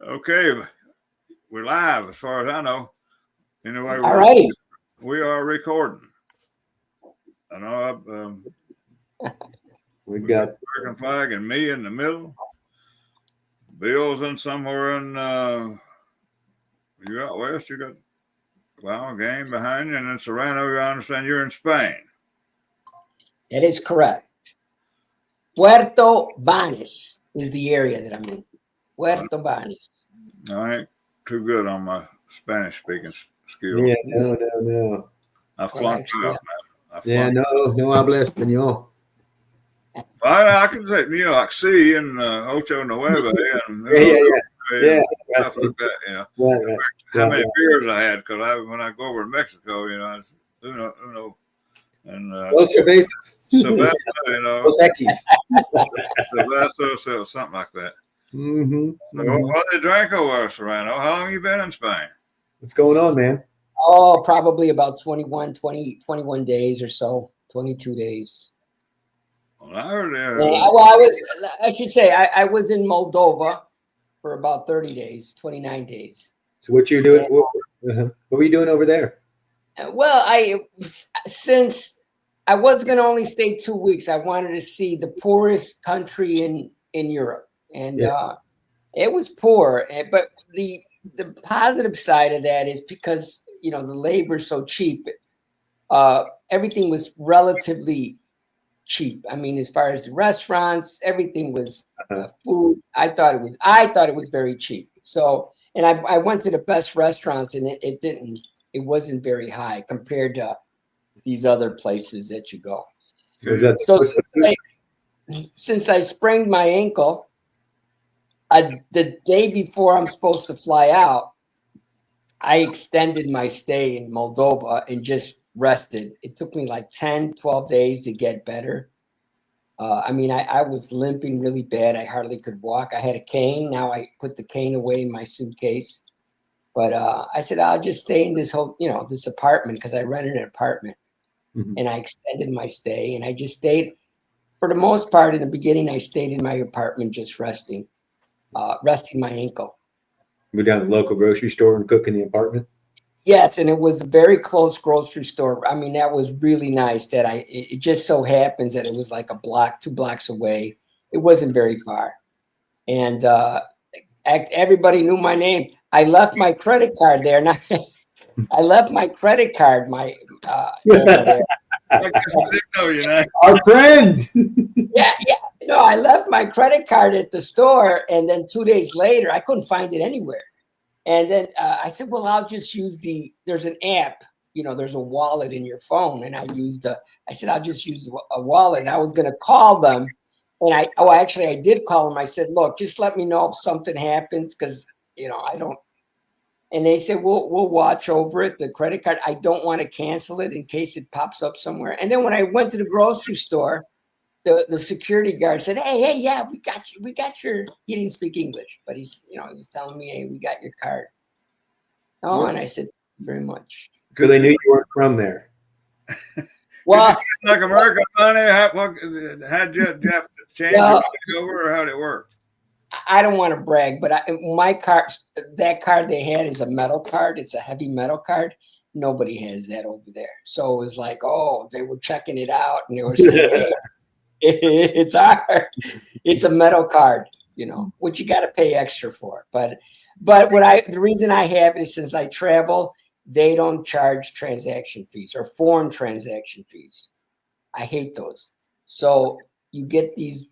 Okay, we're live as far as I know. Anyway, All righty. we are recording. I know We we got got the American flag and me in the middle. Bill's in somewhere in you out west. You got a game behind you, and then Serrano. I understand you're in Spain. That is correct. Puerto Banus is the area that I'm in. Puerto Banus. I ain't too good on my Spanish speaking skills. yeah, no. I flunked Well, out. Yeah, no habla español. I can say, like C and Ocho Nueve and Yeah. stuff like that. Right. How many beers I had because when I go over to Mexico, it's uno, and Dos cervezas. Sylvester, Dos X. Sylvester, something like that. Mm-hmm. So what they drank over Serrano? How long you been in Spain? What's going on, man? Oh, probably about 21 days or so, 22 days. Well, I heard I should say, I was in Moldova for about 30 days, 29 days. So what you're doing? What were you doing over there? Well, since I was going to only stay 2 weeks, I wanted to see the poorest country in Europe. And it was poor. But the positive side of that is because, the labor is so cheap, everything was relatively cheap. I mean, as far as the restaurants, everything was food. I thought it was very cheap. So, and I went to the best restaurants, and it wasn't very high compared to these other places that you go. So since I sprained my ankle, the day before I'm supposed to fly out, I extended my stay in Moldova and just rested. It took me like 10, 12 days to get better. I was limping really bad. I hardly could walk. I had a cane. Now I put the cane away in my suitcase. But I said, I'll just stay in this this apartment because I rented an apartment. Mm-hmm. And I extended my stay. And I just stayed, for the most part, in the beginning, I stayed in my apartment just resting my ankle. Go down to the local grocery store and cook in the apartment? Yes, and it was a very close grocery store. I mean, that was really nice that it just so happens that it was like 2 blocks away. It wasn't very far. And everybody knew my name. I left my credit card there. I left my credit card over there. I guess I didn't know you. Our friend. Yeah. No, I left my credit card at the store, and then 2 days later, I couldn't find it anywhere. And then I said, well, I'll just use there's an app, there's a wallet in your phone. And I said, I'll just use a wallet. And I was going to call them. And I did call them. I said, look, just let me know if something happens because, I don't. And they said, we'll watch over it, the credit card. I don't want to cancel it in case it pops up somewhere. And then when I went to the grocery store, the security guard said, hey, yeah, we got your, he didn't speak English, but he was telling me, hey, we got your card. Oh, and I said, thank you very much. So they knew you weren't from there. Well, like American money, how'd you have to change it over, or how'd it work? I don't want to brag, but my card, that card they had is a metal card. It's a heavy metal card. Nobody has that over there. So it was like, they were checking it out, and they were saying, hey, it's a metal card, which you got to pay extra for. But the reason I have it is since I travel, they don't charge transaction fees or foreign transaction fees. I hate those. So you get these,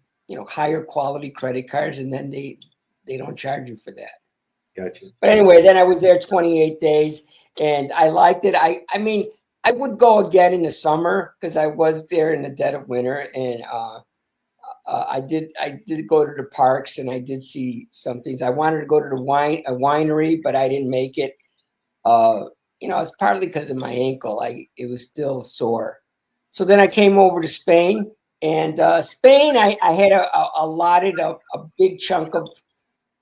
higher quality credit cards, and then they don't charge you for that. Gotcha. But anyway, then I was there 28 days, and I liked it. I would go again in the summer because I was there in the dead of winter, and I did go to the parks, and I did see some things. I wanted to go to a winery, but I didn't make it. It's partly because of my ankle. It was still sore. So then I came over to Spain, and Spain, I had allotted a big chunk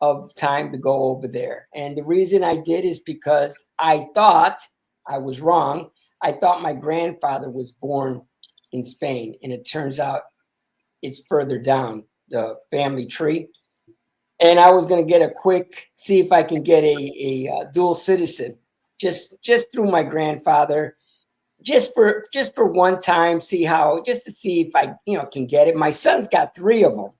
of time to go over there. And the reason I did is because I thought I was wrong. I thought my grandfather was born in Spain, and it turns out it's further down the family tree. and I was going to get see if I can get a dual citizen, just through my grandfather, just for one time, just to see if I can get it. My son's got 3 of them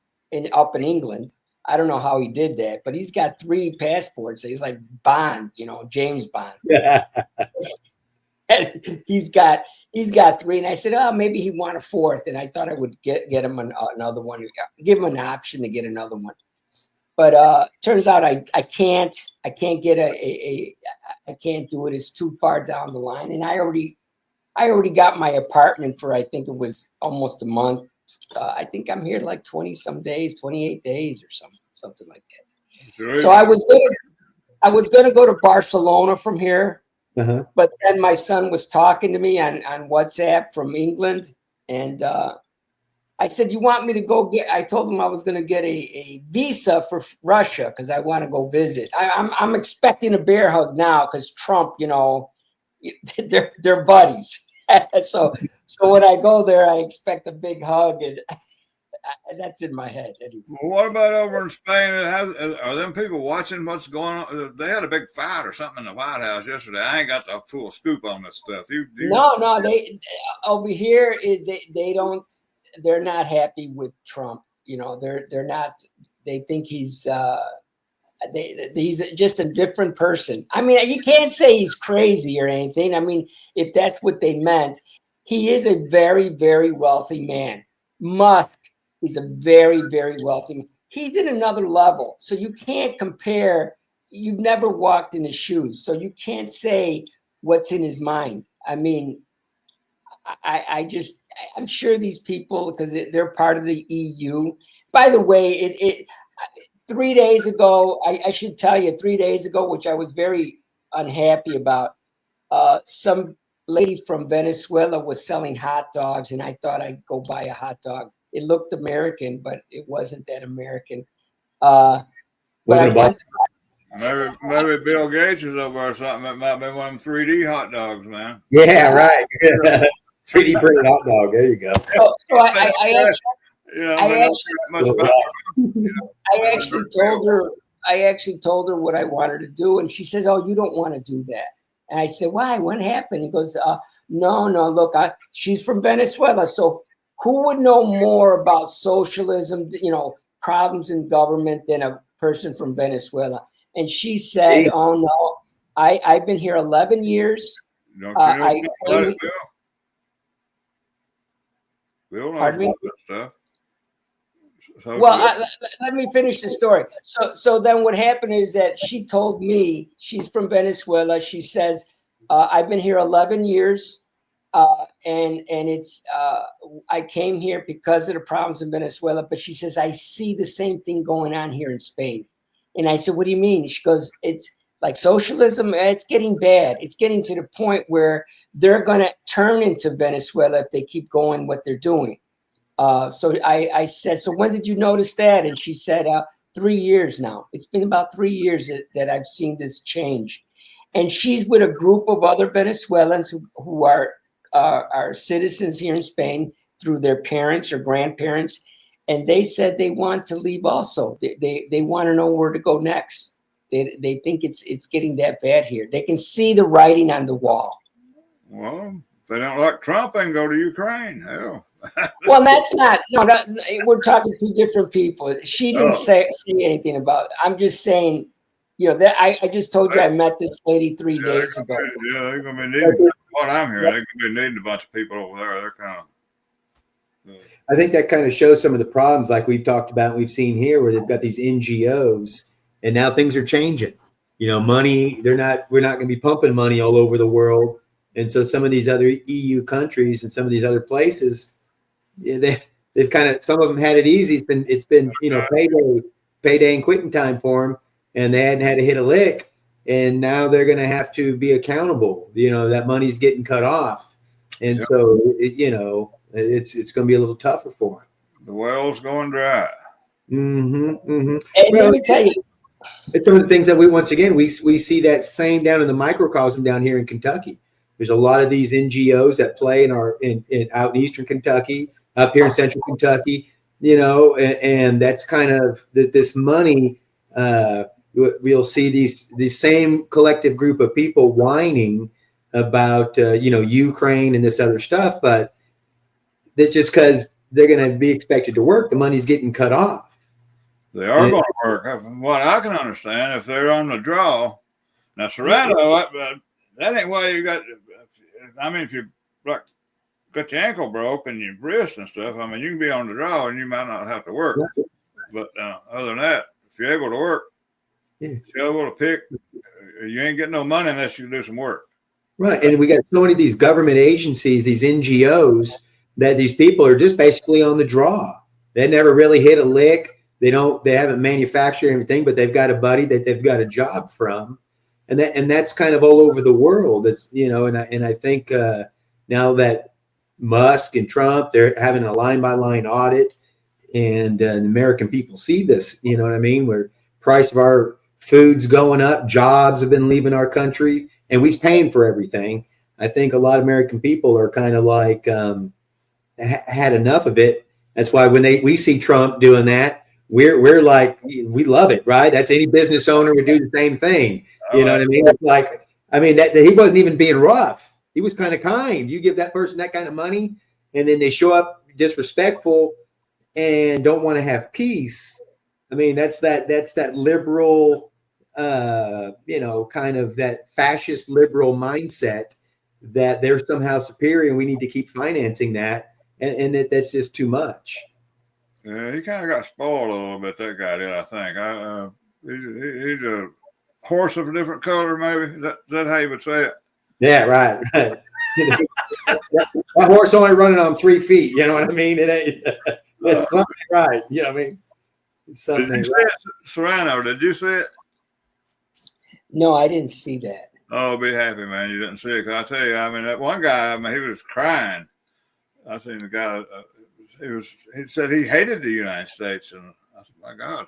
up in England. I don't know how he did that, but he's got 3 passports. He's like Bond, James Bond. And he's got 3, and I said, oh, maybe he want a 4th, and I thought I would get him another one, give him an option to get another one. But turns out I can't get I can't do it. It's too far down the line, and I already got my apartment for, I think it was almost a month. I think I'm here like 20-some days, 28 days or something like that. Sure. So I was gonna go to Barcelona from here. Uh-huh. But then my son was talking to me on WhatsApp from England, and I said, "You want me to go get?" I told him I was going to get a visa for Russia because I want to go visit. I'm expecting a bear hug now because Trump, they're buddies. so when I go there, I expect a big hug, and that's in my head. Anyway. Well, what about over in Spain? Are them people watching what's going on? They had a big fight or something in the White House yesterday. I ain't got the full scoop on this stuff. No, they over here they're not happy with Trump. They're not. They think he's just a different person. I mean, you can't say he's crazy or anything. I mean, if that's what they meant, he is a very, very wealthy man. Musk. He's a very, very wealthy man. He's in another level. So you can't compare. You've never walked in his shoes. So you can't say what's in his mind. I mean, I'm sure these people, because they're part of the EU. By the way, 3 days ago, I should tell you, 3 days ago, which I was very unhappy about, some lady from Venezuela was selling hot dogs, and I thought I'd go buy a hot dog. It looked American, but it wasn't that American. But maybe Bill Gates is over or something. It might be one of them 3D hot dogs, man. Yeah, right. 3D printed hot dog. There you go. So I actually told her what I wanted to do, and she says, "Oh, you don't want to do that." And I said, "Why? What happened?" He goes, "No, look, she's from Venezuela, so." Who would know more about socialism, problems in government than a person from Venezuela? And she said, "Oh no, I've been here 11 years." Don't you know about it, Bill? Bill knows Pardon me? about that stuff. Well, let me finish the story. So then what happened is that she told me she's from Venezuela. She says, "I've been here 11 years." And it's I came here because of the problems in Venezuela, but she says I see the same thing going on here in Spain. And I said, "What do you mean?" She goes, "It's like socialism. It's getting bad. It's getting to the point where they're going to turn into Venezuela if they keep going what they're doing." So I said, "So when did you notice that?" And she said, 3 years now. It's been about 3 years that I've seen this change. And she's with a group of other Venezuelans who are citizens here in Spain through their parents or grandparents, and they said they want to leave also. They want to know where to go next. They think it's getting that bad here. They can see the writing on the wall. Well, if they don't like Trump, they can go to Ukraine. Hell. Well, that's not. No, we're talking to different people. She didn't say anything about it. I'm just saying, that I just told you I met this lady 3 days ago. Yeah, they're going to be needing. What I'm hearing, they're going to be needing a bunch of people over there. They're kind of. I think that kind of shows some of the problems, like we've talked about, we've seen here, where they've got these NGOs, and now things are changing. Money. We're not going to be pumping money all over the world, and so some of these other EU countries and some of these other places, they've kind of, some of them had it easy. It's been payday and quitting time for them, and they hadn't had to hit a lick. And now they're going to have to be accountable. That money's getting cut off. And so, it's going to be a little tougher for them. The well's going dry. And let me tell you. It's some of the things that we see that same down in the microcosm down here in Kentucky. There's a lot of these NGOs that play out in Eastern Kentucky, up here in Central Kentucky, and that's kind of this money we'll see these same collective group of people whining about Ukraine and this other stuff, but that's just because they're going to be expected to work. The money's getting cut off. They are going to work. From what I can understand, if they're on the draw. Now, Serrano, that ain't why you got. I mean, if you got your ankle broke and your wrist and stuff, I mean, you can be on the draw and you might not have to work. But other than that, if you're able to work, if you're able to pick, you ain't getting no money unless you do some work. Right. And we got so many of these government agencies, these NGOs, that these people are just basically on the draw. They never really hit a lick. They haven't manufactured anything, but they've got a buddy that they've got a job from. And that's kind of all over the world. It's, and I think now that Musk and Trump, they're having a line by line audit, and the American people see this, you know what I mean? Where price of our food's going up, jobs have been leaving our country, and we're paying for everything. I think a lot of American people are kind of like had enough of it. That's why when we see Trump doing that, we're like, we love it, right? That's any business owner would do the same thing. You know what I mean? It's like, that he wasn't even being rough. He was kind of kind. You give that person that kind of money, and then they show up disrespectful and don't want to have peace. I mean, that's that liberal, kind of that fascist liberal mindset that they're somehow superior and we need to keep financing that. And that's just too much. Yeah, he kind of got spoiled a little bit, that guy did, I think. He's a horse of a different color, maybe. Is that how you would say it? Yeah, right. That horse only running on 3 feet, you know what I mean? It ain't, it's something right, you know what I mean? Did you see it, Serrano? Did you see it? No, I didn't see that. Oh, be happy, man. You didn't see it. Cause I tell you, that one guy, he was crying. I seen the guy, he said he hated the United States. And I said, my God.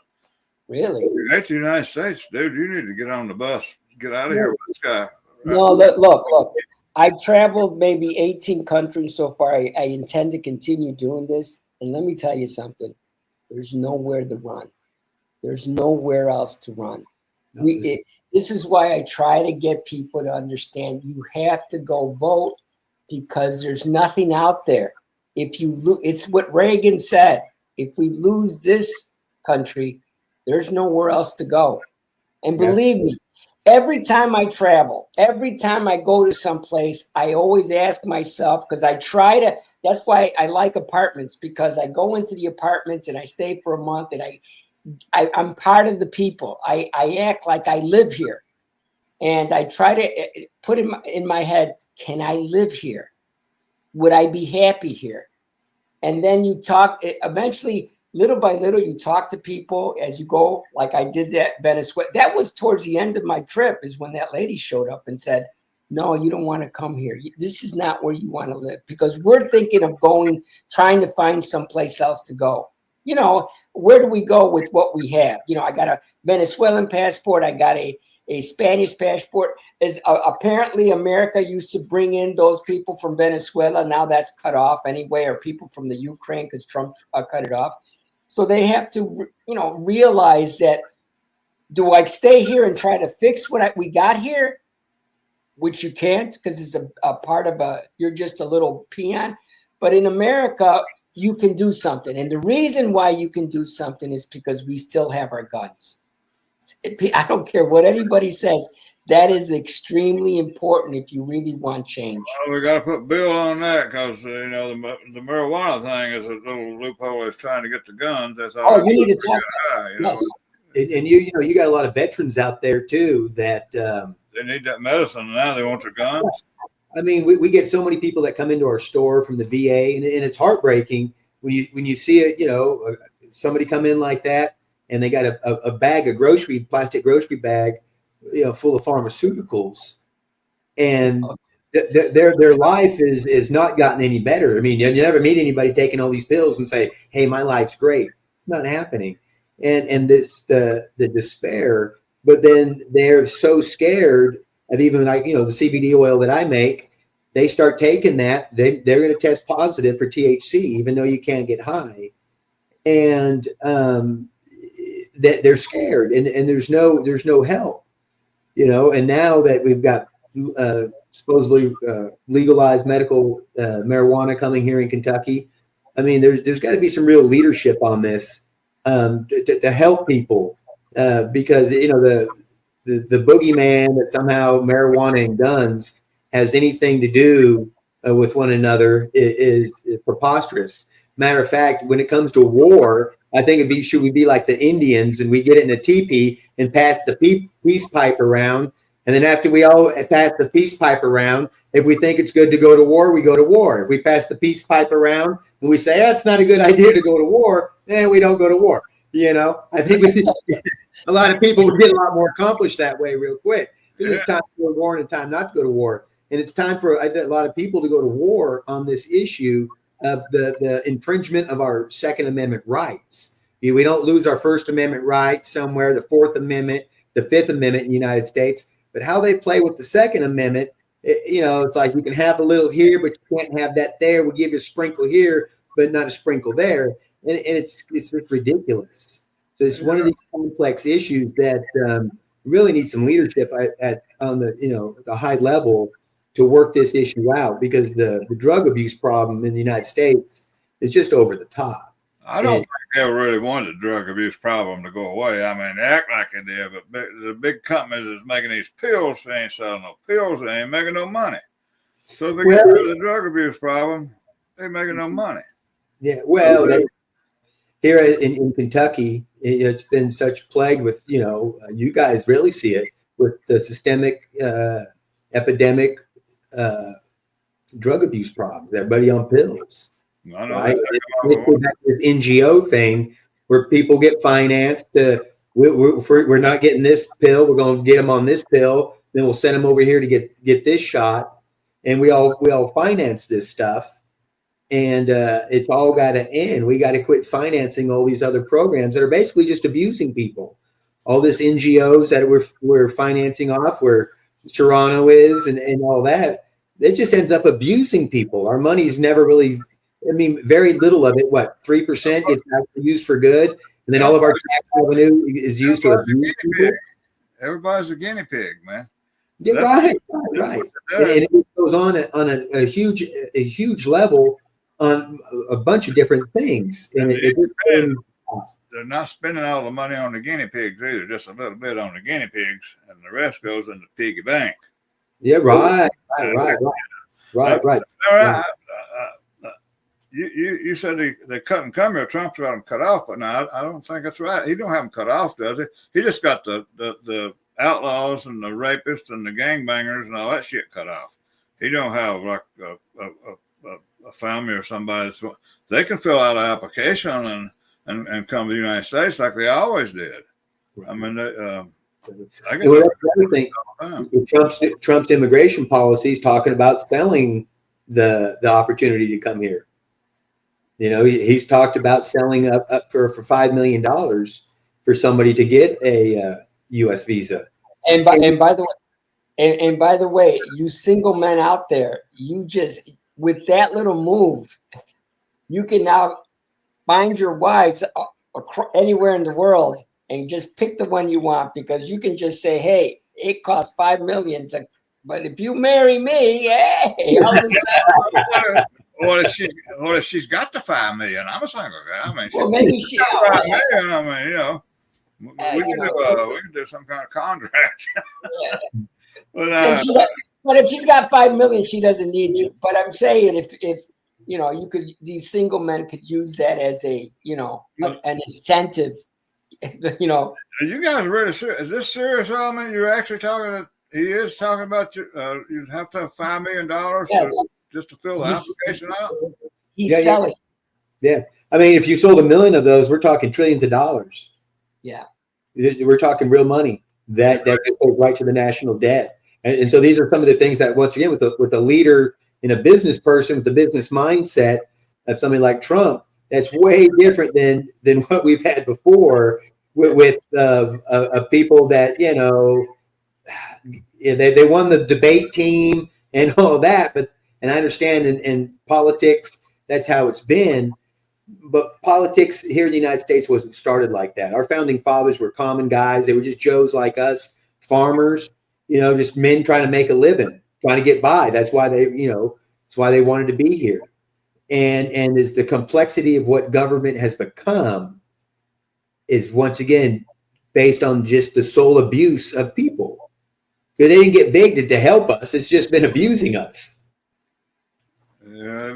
Really? You hate the United States, dude. You need to get on the bus. Get out of here with this guy. No, look. I've traveled maybe 18 countries so far. I intend to continue doing this. And let me tell you something. There's nowhere to run. There's nowhere else to run. This is why I try to get people to understand you have to go vote, because there's nothing out there. It's what Reagan said. If we lose this country, there's nowhere else to go. And believe me, every time I travel, every time I go to someplace, I always ask myself, because that's why I like apartments, because I go into the apartments and I stay for a month and I'm part of the people. I act like I live here. And I try to put in my head, can I live here? Would I be happy here? And then you talk, eventually, little by little, you talk to people as you go, like I did that Venezuela. That was towards the end of my trip, is when that lady showed up and said, no, you don't want to come here. This is not where you want to live, because we're thinking of trying to find someplace else to go. Where do we go with what we have? I got a Venezuelan passport. I got a Spanish passport. Apparently America used to bring in those people from Venezuela. Now that's cut off anyway, or people from the Ukraine, because Trump cut it off. So they have to, realize that, do I stay here and try to fix what we got here? Which you can't, because it's a part of you're just a little peon. But in America, you can do something. And the reason why you can do something is because we still have our guns. I don't care what anybody says. That is extremely important if you really want change. Well, we got to put Bill on that, because the marijuana thing is a little loophole. Is trying to get the guns. That's all. You need to talk. Yes. And you got a lot of veterans out there too that they need that medicine, and now they want their guns. I mean, we get so many people that come into our store from the VA, and it's heartbreaking when you see it. Somebody come in like that, and they got a bag of plastic grocery bag, full of pharmaceuticals, and their life is not gotten any better. I mean, you never meet anybody taking all these pills and say, "Hey, my life's great." It's not happening, and the despair. But then they're so scared of even the CBD oil that I make. They start taking that. They're going to test positive for THC, even though you can't get high, and that they're scared, and there's no help, and now that we've got supposedly legalized medical marijuana coming here in Kentucky, I mean, there's got to be some real leadership on this to help people, because the boogeyman that somehow marijuana and guns has anything to do with one another is preposterous. Matter of fact, when it comes to war, I think should we be like the Indians and we get in a teepee and pass the peace pipe around, and then after we all pass the peace pipe around, if we think it's good to go to war, we go to war. If we pass the peace pipe around and we say that's not a good idea to go to war, then we don't go to war. I think a lot of people would get a lot more accomplished that way real quick, because it's time to go to war and time not to go to war. And it's time for a lot of people to go to war on this issue of the infringement of our Second Amendment rights. We don't lose our First Amendment right somewhere, the Fourth Amendment, the Fifth Amendment in the United States, but how they play with the Second Amendment, it's like you can have a little here, but you can't have that there. We'll give you a sprinkle here, but not a sprinkle there. And it's just ridiculous. So it's one of these complex issues that really needs some leadership on the high level to work this issue out, because the drug abuse problem in the United States is just over the top. I don't think they ever really wanted the drug abuse problem to go away. I mean, they act like they did, but the big companies is making these pills. They ain't selling no pills. They ain't making no money. So if they get rid of the drug abuse problem, they're making no money. Yeah, well, here in Kentucky, it's been such plagued with, you guys really see it with the systemic epidemic drug abuse problems. Everybody on pills. I know. Right? This NGO thing where people get financed. We're not getting this pill. We're going to get them on this pill. Then we'll send them over here to get this shot, and we all finance this stuff. And it's all got to end. We got to quit financing all these other programs that are basically just abusing people. All this NGOs that we're financing off, where Serrano is, and all that, it just ends up abusing people. Our money's never really. I mean, very little of it, 3% gets used for good, and then all of our tax revenue is used to abuse people. Everybody's a guinea pig, man. Yeah, right. And it goes on a huge level on a bunch of different things. And they're not spending all the money on the guinea pigs either, just a little bit on the guinea pigs, and the rest goes in the piggy bank. Yeah, right. You said they cut and come here. Trump's got them cut off, but no, I don't think that's right. He don't have them cut off, does he? He just got the outlaws and the rapists and the gangbangers and all that shit cut off. He don't have like a family or somebody. They can fill out an application and come to the United States like they always did. I mean, I guess that's the other thing. Trump's immigration policy is talking about selling the opportunity to come here. He's talked about selling up for $5 million for somebody to get a U.S. visa. And by the way, you single men out there, you just, with that little move, you can now find your wives anywhere in the world and just pick the one you want, because you can just say, hey, it costs $5 million but if you marry me, hey, I'll just What if she's got the $5 million? I'm a single guy. I mean, maybe she. $5 million. I mean, we can do some kind of contract. Yeah. But if she's got $5 million, she doesn't need you. But I'm saying if you could, these single men could use that as an incentive. Are you guys really serious? Is this serious element? You're actually talking? He is talking about you. You have to have $5 million just to fill the application out. He's selling. Yeah. I mean, if you sold 1 million of those, we're talking trillions of dollars. Yeah. We're talking real money that goes right to the national debt. And so these are some of the things that, once again, with a leader and a business person with the business mindset of somebody like Trump, that's way different than what we've had before with people that, they won the debate team and all that. And I understand in politics, that's how it's been. but politics here in the United States wasn't started like that. Our founding fathers were common guys. They were just Joes like us, farmers, just men trying to make a living, trying to get by. That's why that's why they wanted to be here. And is the complexity of what government has become is once again based on just the sole abuse of people. Because they didn't get big to help us. It's just been abusing us. Yeah,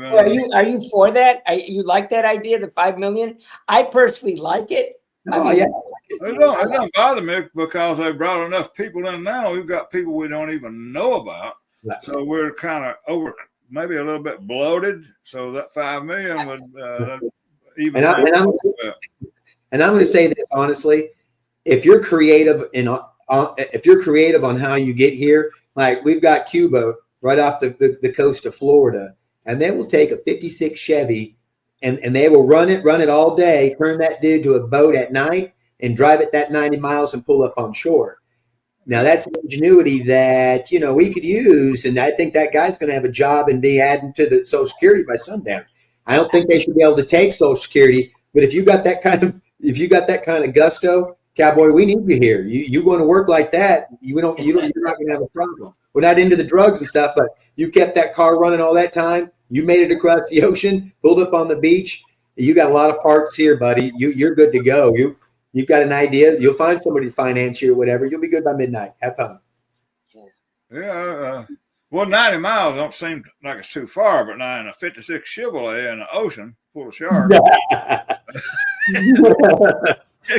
Are you for that? You like that idea, the 5 million? I personally like it. Yeah. It don't bother me because they brought enough people in now. We've got people we don't even know about. Right. So we're kind of over, maybe a little bit bloated. So that 5 million would even. And I'm going to say this honestly: if you're creative on how you get here, like we've got Cuba right off the coast of Florida, and they will take a 56 Chevy and they will run it all day, turn that dude to a boat at night and drive it that 90 miles and pull up on shore. Now that's an ingenuity that, we could use. And I think that guy's going to have a job and be adding to the Social Security by sundown. I don't think they should be able to take Social Security, but if you got that kind of gusto, cowboy, we need you here. You want to work like that. You're not going to have a problem. We're not into the drugs and stuff, but you kept that car running all that time. You made it across the ocean, pulled up on the beach. You got a lot of parts here, buddy. You're good to go. You've got an idea. You'll find somebody to finance you or whatever. You'll be good by midnight. Have fun. Yeah. Well, 90 miles don't seem like it's too far, but now in a 56 Chevrolet in the ocean full of sharks. You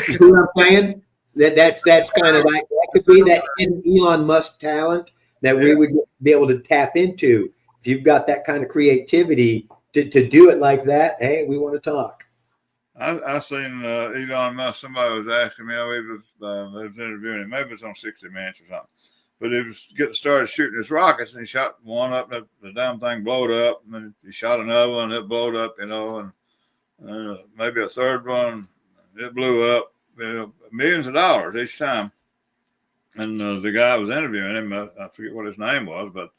see what I'm saying? That's kind of like, that could be that Elon Musk talent that we would be able to tap into. If you've got that kind of creativity to do it like that, hey, we want to talk. I seen Elon Musk. Somebody was asking me, they was interviewing him. Maybe it was on 60 Minutes or something. But he was getting started shooting his rockets, and he shot one up, and the damn thing blowed up. And then he shot another one, and it blowed up, and maybe a third one, it blew up. Millions of dollars each time. And the guy was interviewing him, I forget what his name was, but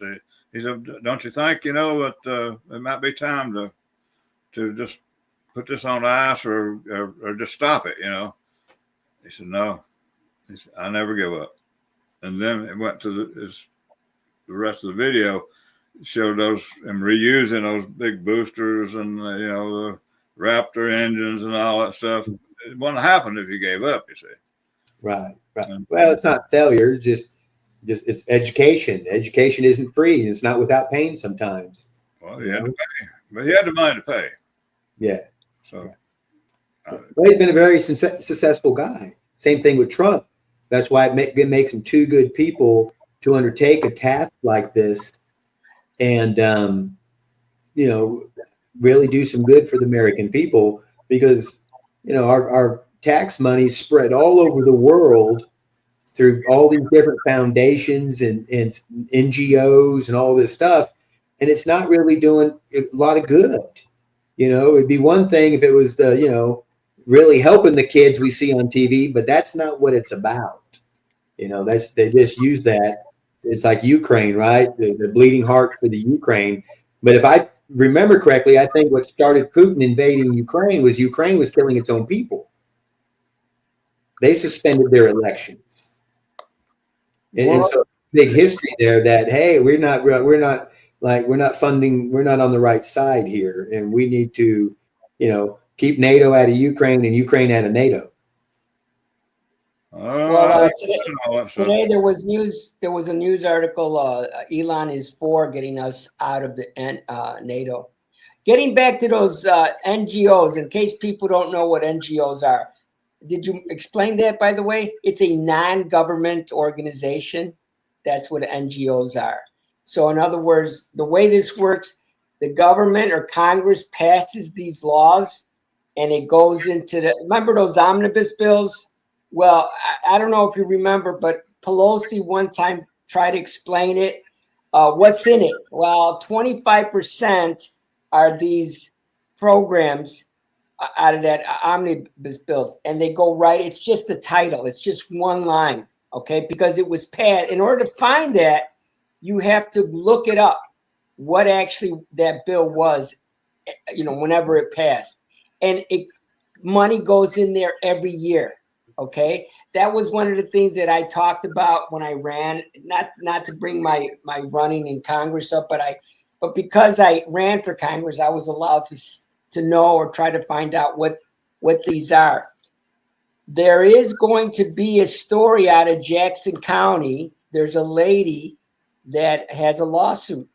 he said, "Don't you think, that it might be time to just put this on ice or just stop it, He said, "No." He said, "I never give up." And then it went to the rest of the video, showed him reusing those big boosters and, the Raptor engines and all that stuff. It wouldn't happen if you gave up, you see. Right. Well, it's not failure. It's just it's education. Education isn't free, and it's not without pain sometimes. Well, he had to pay, but he had the money to pay. Yeah. So, well, he's been a very successful guy. Same thing with Trump. That's why it makes him two good people to undertake a task like this, and really do some good for the American people, because our tax money is spread all over the world through all these different foundations and NGOs and all this stuff. And it's not really doing a lot of good. It'd be one thing if it was really helping the kids we see on TV, but that's not what it's about. They just use that. It's like Ukraine, right? The bleeding heart for the Ukraine. But if I remember correctly, I think what started Putin invading Ukraine was killing its own people. They suspended their elections. And so big history there that, hey, we're not funding, we're not on the right side here. And we need to, keep NATO out of Ukraine and Ukraine out of NATO. Today there was news. There was a news article. Elon is for getting us out of the NATO. Getting back to those NGOs, in case people don't know what NGOs are, did you explain that? By the way, it's a non-government organization. That's what NGOs are. So, in other words, the way this works, the government or Congress passes these laws, and it goes into remember those omnibus bills? Well, I don't know if you remember, but Pelosi one time tried to explain it. What's in it? Well, 25% are these programs out of that omnibus bills, and they go right. It's just the title. It's just one line, okay? Because it was passed. In order to find that, you have to look it up, what actually that bill was, whenever it passed. and money goes in there every year. Okay, that was one of the things that I talked about when I ran. Not to bring my running in Congress up, but because I ran for Congress, I was allowed to know or try to find out what these are. There is going to be a story out of Jackson County. There's a lady that has a lawsuit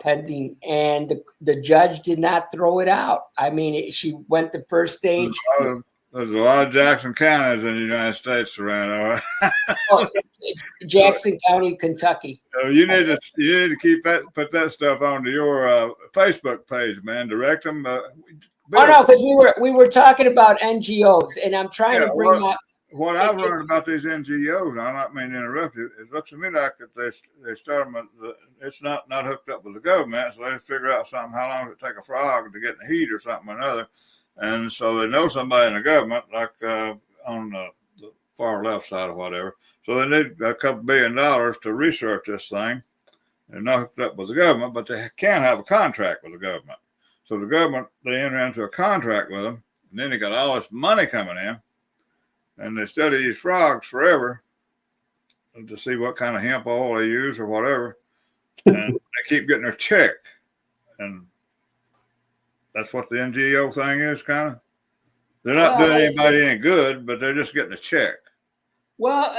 pending, and the judge did not throw it out. I mean, she went the first stage. There's a lot of Jackson counties in the United States, Serrano. Oh, Jackson County, Kentucky. So you need to put that stuff onto your Facebook page, man. Direct them. Oh no, because we were talking about NGOs, and I'm trying to bring up. What I've learned about these NGOs, I don't mean to interrupt you. It looks to me like they start them. It's not hooked up with the government, so they figure out something. How long does it take a frog to get in the heat or something or another? And so they know somebody in the government, like on the far left side or whatever. So they need a couple $1 billion to research this thing. They're not hooked up with the government, but they can have a contract with the government. So the government, they enter into a contract with them, and then they got all this money coming in, and they study these frogs forever to see what kind of hemp oil they use or whatever, and they keep getting their check. And that's what the NGO thing is, kind of. They're not doing anybody any good, but they're just getting a check. Well,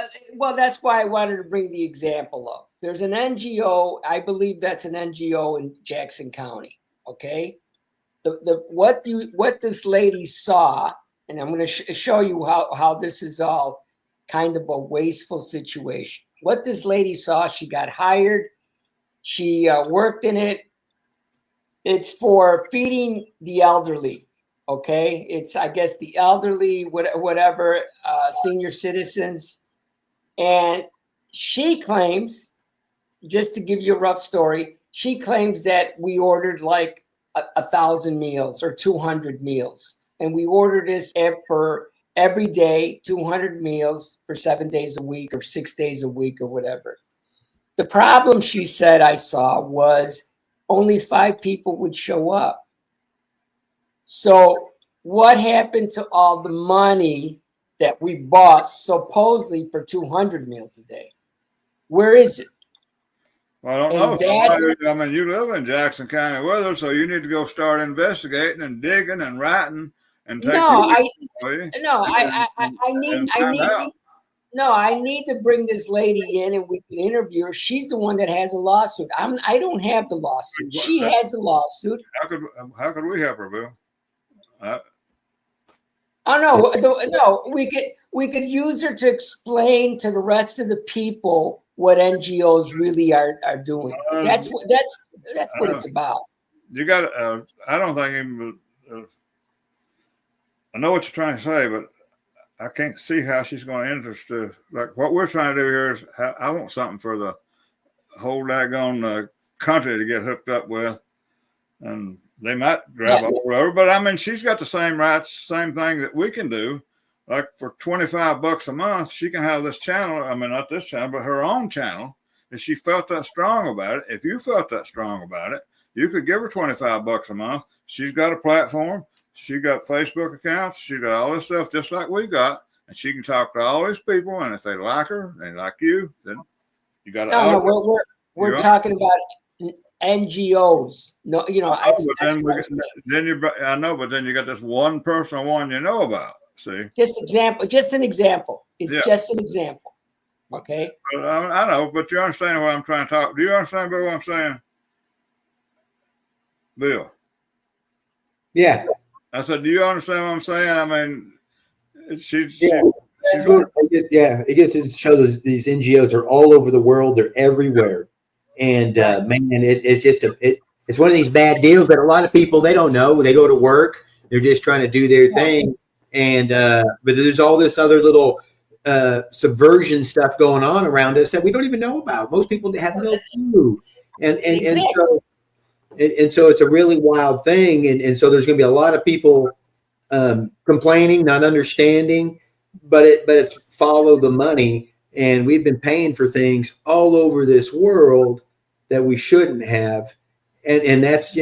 that's why I wanted to bring the example up. There's an NGO, I believe that's an NGO in Jackson County. Okay, what this lady saw, and I'm going to show you how this is all kind of a wasteful situation. What this lady saw, she got hired, she worked in it. It's for feeding the elderly, okay? It's, I guess, the elderly, whatever, senior citizens. And she claims, just to give you a rough story, she claims that we ordered like 1,000 meals or 200 meals. And we ordered this for every day, 200 meals for 7 days a week or 6 days a week or whatever. The problem, she said, I saw was only 5 people would show up. So what happened to all the money that we bought supposedly for 200 meals a day? Where is it? Well, I don't know. I mean, you live in Jackson County weather, so you need to go start investigating and digging and writing and taking. I need to bring this lady in and we can interview her. She's the one that has a lawsuit. I don't have the lawsuit. She has a lawsuit. How could we help her, Bill? No. We could use her to explain to the rest of the people what NGOs really are doing. That's what it's about. You got. I don't think even. I know what you're trying to say, but I can't see how she's going to interest. Like what we're trying to do here is, I want something for the whole daggone country to get hooked up with, and they might grab a hold of her. But I mean, she's got the same rights, same thing that we can do. Like for $25 a month, she can have this channel. I mean, not this channel, but her own channel. If she felt that strong about it, if you felt that strong about it, you could give her $25 a month. She's got a platform. She got Facebook accounts. She got all this stuff just like we got, and she can talk to all these people. And if they like her, they like you, then you got to. No, we're talking about NGOs. No, I know, but then you got this one personal one you know about. See, just an example. It's just an example. Okay. I know, but you understand what I'm trying to talk. Do you understand, Bill, what I'm saying? Bill. Yeah. I said, do you understand what I'm saying? I mean, it just shows these NGOs are all over the world. They're everywhere. And it's one of these bad deals that a lot of people, they don't know. They go to work. They're just trying to do their thing. And but there's all this other little subversion stuff going on around us that we don't even know about. Most people have no clue. And so it's a really wild thing. And so there's going to be a lot of people complaining, not understanding, but it's follow the money. And we've been paying for things all over this world that we shouldn't have. And that's,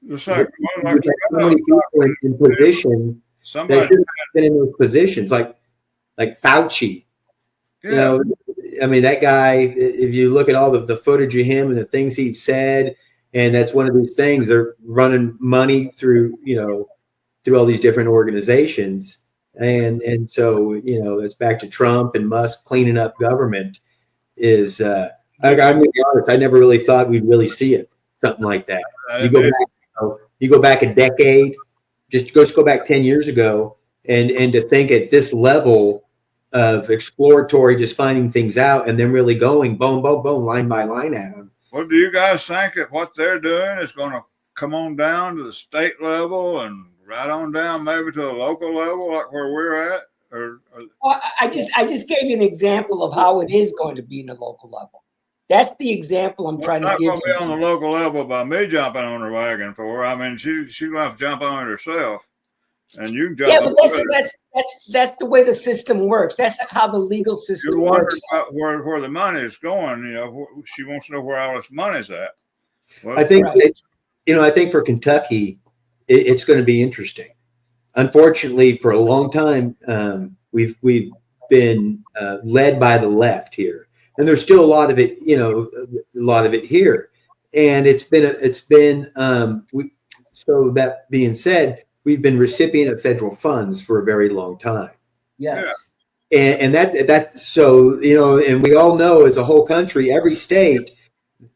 Just like, You've got so many people in position that somebody, should have been in those positions, like Fauci. yeah, You know, I mean, that guy, if you look at all the footage of him and the things he's said, and that's one of these things, they're running money through, through all these different organizations. And so, it's back to Trump and Musk cleaning up government I'm gonna be honest, I never really thought we'd really see it, something like that. You go back a decade, just go back 10 years ago, and to think at this level of exploratory, just finding things out and then really going boom, boom, boom, line by line at them. Well, do you guys think that what they're doing is going to come on down to the state level and right on down maybe to the local level, like where we're at? Well, I just gave you an example of how it is going to be in the local level. That's the example I'm trying to give you. Not going to be on the local level by me jumping on her wagon for her. I mean, she's going to have to jump on it herself. And you can jump. Yeah, but that's the way the system works. That's how the legal system works. About where the money is going. She wants to know where all this money's at. Well, I think I think for Kentucky, it's going to be interesting. Unfortunately, for a long time, we've been led by the left here, and there's still a lot of it. A lot of it here, and so that being said, we've been recipient of federal funds for a very long time. Yes. Yeah. And that so, and we all know as a whole country, every state,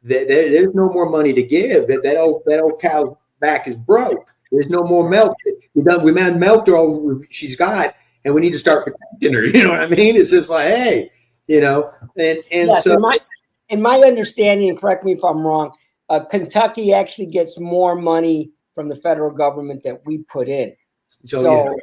that there's no more money to give. That old cow's back is broke. There's no more milk. We milked her all she's got, and we need to start protecting her. You know what I mean? It's just like, hey, and yes, so in my understanding, and correct me if I'm wrong, Kentucky actually gets more money from the federal government that we put in. So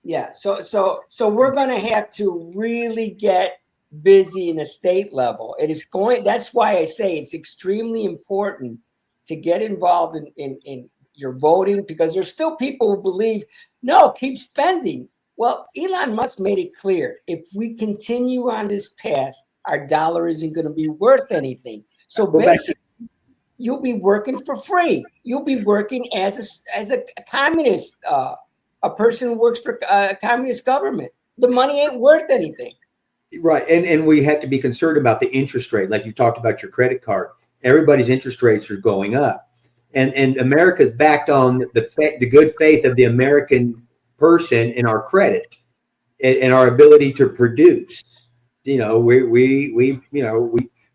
we're going to have to really get busy in the state level. That's why I say it's extremely important to get involved in your voting, because there's still people who believe, no, keep spending. Well, Elon Musk made it clear, if we continue on this path, our dollar isn't going to be worth anything. So basically, you'll be working for free. You'll be working as a communist, a person who works for a communist government. The money ain't worth anything. Right, and we have to be concerned about the interest rate, like you talked about your credit card. Everybody's interest rates are going up, and America's backed on the good faith of the American person in our credit and our ability to produce.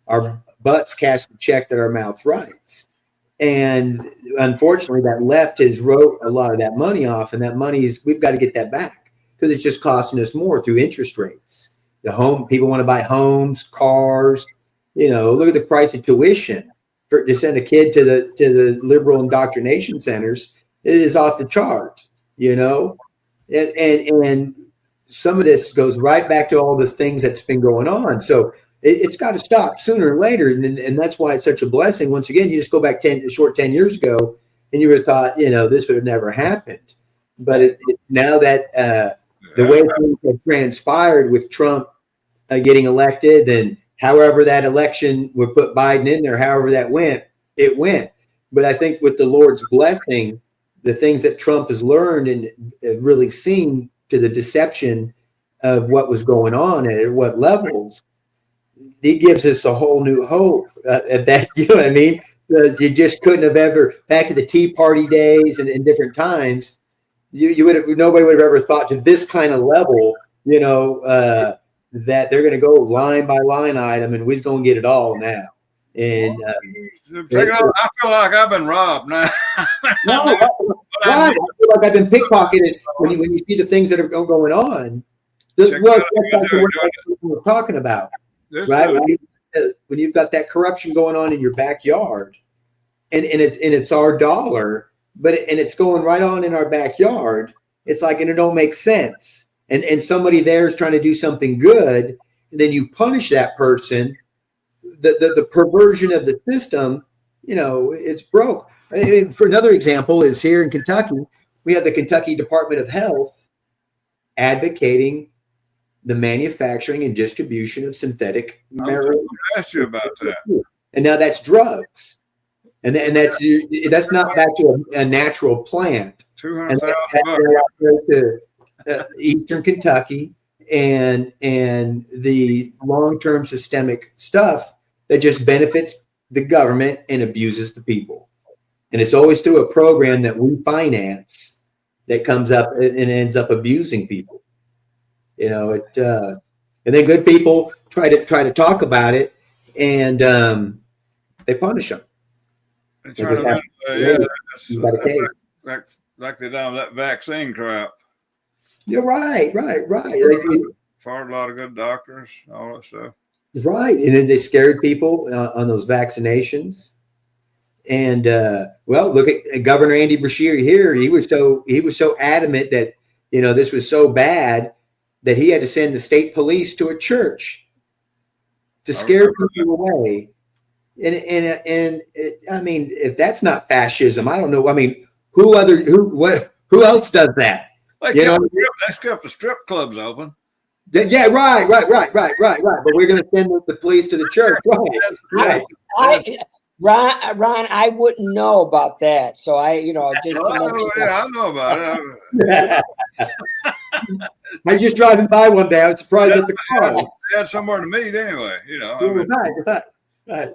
Our butts cash the check that our mouth writes. And unfortunately, that left has wrote a lot of that money off, and that money we've got to get that back because it's just costing us more through interest rates. People want to buy homes, cars. Look at the price of tuition to send a kid to the liberal indoctrination centers. It is off the chart, and some of this goes right back to all the things that's been going on. So it's got to stop sooner or later. And that's why it's such a blessing. Once again, you just go back 10 years ago and you would have thought, this would have never happened. But it's now that the way things have transpired with Trump getting elected, and however that election would put Biden in there, however that went, it went. But I think with the Lord's blessing, the things that Trump has learned and really seen to the deception of what was going on and at what levels, he gives us a whole new hope that, you know what I mean? You just couldn't have ever, back to the Tea Party days and in different times, nobody would have ever thought to this kind of level, that they're going to go line by line item and we're going to get it all now. And I feel like I've been robbed now. No, I feel like I've been pickpocketed when you see the things that are going on. That's what we're talking about. Right, when you've got that corruption going on in your backyard, and it's our dollar, but it's going right on in our backyard. It's like, and it don't make sense. And somebody there is trying to do something good, and then you punish that person. The perversion of the system, it's broke. For another example, is here in Kentucky, we have the Kentucky Department of Health advocating the manufacturing and distribution of synthetic marijuana. I asked you about that. And now that's drugs. that's not back to a natural plant. And $200,000. to Eastern Kentucky and the long-term systemic stuff that just benefits the government and abuses the people. And it's always through a program that we finance that comes up and ends up abusing people. You know, and then good people try to talk about it, and they punish them. Like they done that vaccine crap. You're right. Fired a lot of good doctors, all that stuff. Right, and then they scared people on those vaccinations. And well, look at Governor Andy Beshear here. He was so adamant that this was so bad that he had to send the state police to a church to scare people away. And I mean, if that's not fascism, I don't know. I mean, who else does that? They kept the strip clubs open. Yeah, right. But we're going to send the police to the church, right? Ron, I wouldn't know about that. So I know about it. I was just driving by one day. I was surprised at the car. They had somewhere to meet anyway. Right.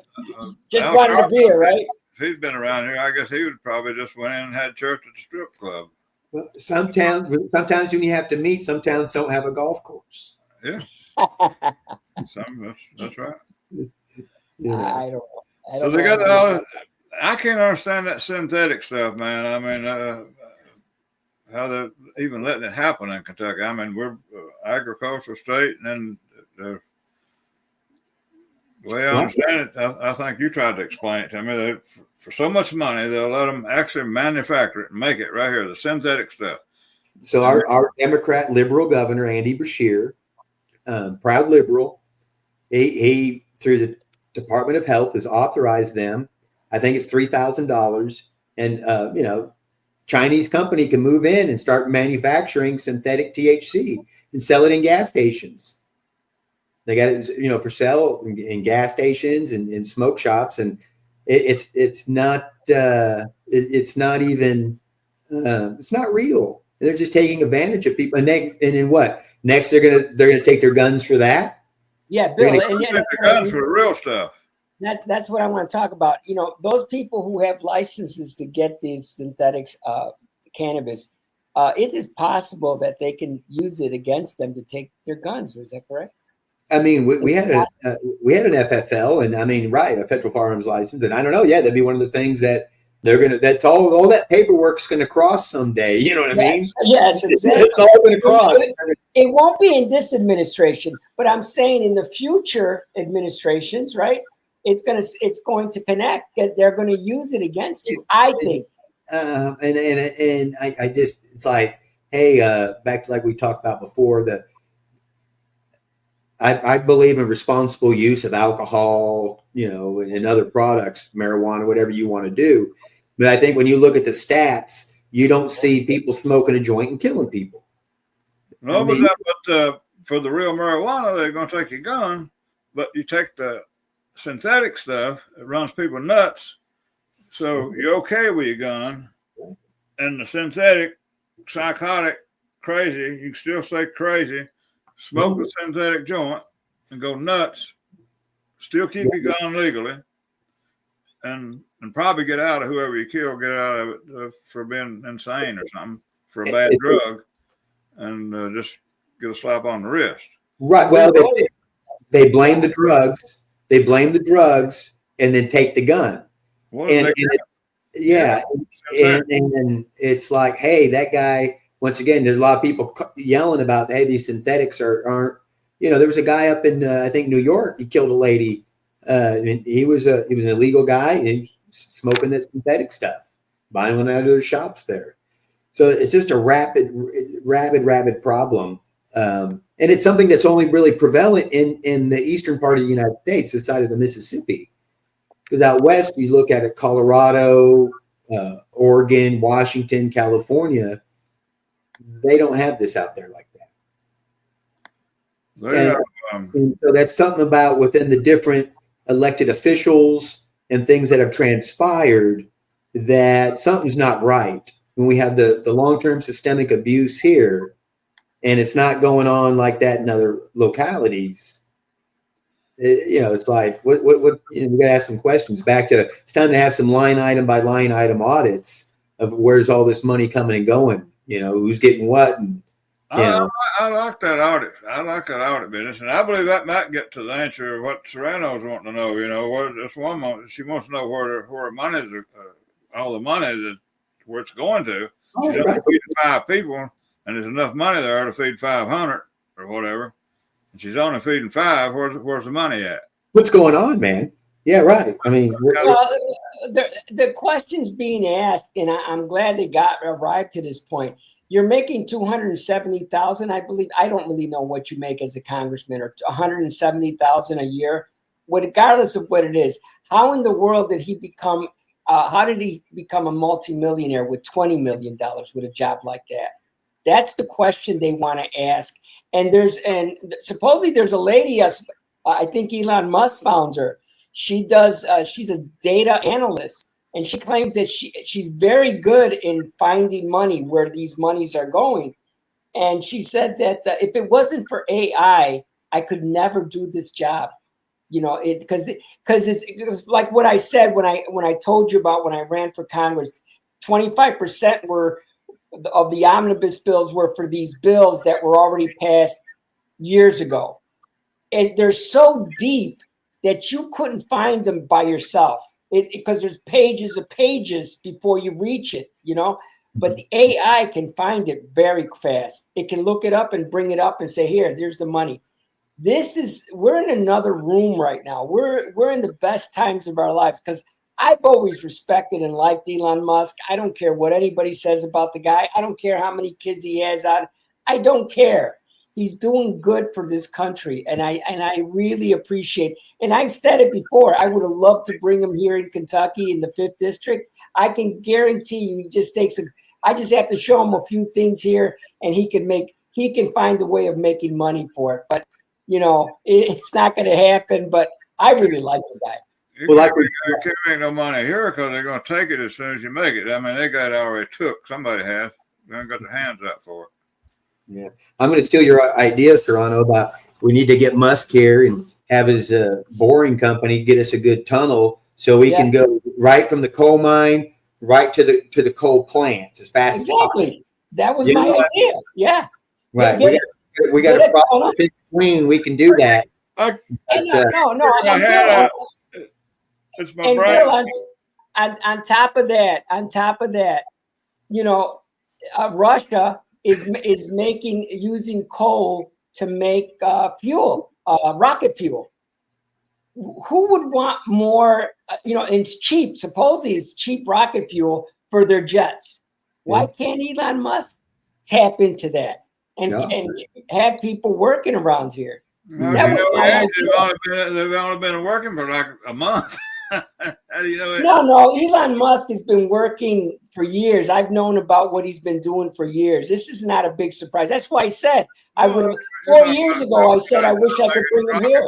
Just wanted a beer, right? If he'd been around here, I guess he would probably just went in and had church at the strip club. Well, sometimes when you have to meet, some towns don't have a golf course. Yeah. That's right. I don't know. So they got I can't understand that synthetic stuff, man. I mean, how they're even letting it happen in Kentucky. I mean, we're agricultural state, and then the way I understand it, I think you tried to explain it to me, that for so much money, they'll let them actually manufacture it and make it right here, the synthetic stuff. So our Democrat liberal governor, Andy Beshear, proud liberal, he through the Department of Health has authorized them. I think it's $3,000, and Chinese company can move in and start manufacturing synthetic THC and sell it in gas stations. They got it, for sale in gas stations and smoke shops, and it's not real. They're just taking advantage of people. And then what? Next, they're gonna take their guns for that. Yeah, Bill. Take the guns for the real stuff. That's what I want to talk about. Those people who have licenses to get these synthetics cannabis, it is possible that they can use it against them to take their guns. Is that correct? I mean, we had an FFL, and I mean, right, a federal firearms license, and I don't know. Yeah, that'd be one of the things that that's all that paperwork's going to cross someday. You know what I mean? Yes, exactly. It's all going to cross. It won't be in this administration, but I'm saying in the future administrations, right? It's going to connect. They're going to use it against you, I think. And I just, it's like, hey, back to like we talked about before, I believe in responsible use of alcohol, and other products, marijuana, whatever you want to do. But I think when you look at the stats, you don't see people smoking a joint and killing people. No, but for the real marijuana, they're going to take your gun, but you take the synthetic stuff, it runs people nuts. So you're okay with your gun, and the synthetic, psychotic, crazy, you can still stay crazy, smoke the synthetic joint and go nuts, still keep your gun legally, and probably get out of whoever you kill, get out of it for being insane or something, for a bad drug, and just get a slap on the wrist. Right. Well, they blame the drugs. They blame the drugs and then take the gun. And it's like, hey, that guy. Once again, there's a lot of people yelling about, hey, these synthetics aren't. There was a guy up in I think New York. He killed a lady. He was an illegal guy and smoking that synthetic stuff, buying one out of their shops there. So it's just a rabid problem. And it's something that's only really prevalent in the eastern part of the United States, this side of the Mississippi. Because out west, you look at it, Colorado, Oregon, Washington, California, they don't have this out there like that. And so that's something about within the different elected officials and things that have transpired that something's not right. When we have the long-term systemic abuse here, and it's not going on like that in other localities, it's like, what we got to ask some questions. Back to, it's time to have some line item by line item audits of where's all this money coming and going, who's getting what. And, I like that audit. I like that audit business. And I believe that might get to the answer of what Serrano's wanting to know, where this woman, she wants to know where money is, all the money is, where it's going to. She's only feeding 5 people, and there's enough money there to feed 500 or whatever. And she's only feeding 5. Where's the money at? What's going on, man? Yeah, right. I mean, the questions being asked, and I'm glad they arrived to this point. You're making $270,000, I believe. I don't really know what you make as a congressman, or $170,000 a year, regardless of what it is. How in the world did he become? How did he become a multimillionaire with $20 million with a job like that? That's the question they want to ask. And supposedly there's a lady, I think Elon Musk found her. She's a data analyst, and she claims that she's very good in finding money, where these monies are going. And she said that if it wasn't for AI, I could never do this job. Because it was like what I said when I told you about when I ran for Congress. 25% of the omnibus bills were for these bills that were already passed years ago, and they're so deep that you couldn't find them by yourself, because there's pages of pages before you reach it. But the AI can find it very fast. It can look it up and bring it up and say, there's the money. We're in another room right now. We're in the best times of our lives, because I've always respected and liked Elon Musk. I don't care what anybody says about the guy. I don't care how many kids he has on. I don't care. He's doing good for this country, and I really appreciate. And I've said it before. I would have loved to bring him here in Kentucky in the 5th district. I can guarantee you, I just have to show him a few things here, and he can find a way of making money for it. But it's not going to happen. But I really like the guy. You can't make no money here, because they're going to take it as soon as you make it. I mean, they got it already took. Somebody has. They haven't got their hands up for it. Yeah, I'm going to steal your idea, Serrano, about we need to get Musk here and have his boring company get us a good tunnel, so we can go right from the coal mine right to the coal plants as fast as possible. That was my idea. Yeah. Right. We got a problem in between. We can do that. It's my brain. Bill, on top of that, Russia is using coal to make fuel, rocket fuel. Who would want more? It's cheap. Supposedly, it's cheap rocket fuel for their jets. Why can't Elon Musk tap into that and have people working around here? They've only been working for like a month. How do you know it? No. Elon Musk has been working for years. I've known about what he's been doing for years. This is not a big surprise. That's why I said I would. 4 years ago, I said I wish I could bring him here.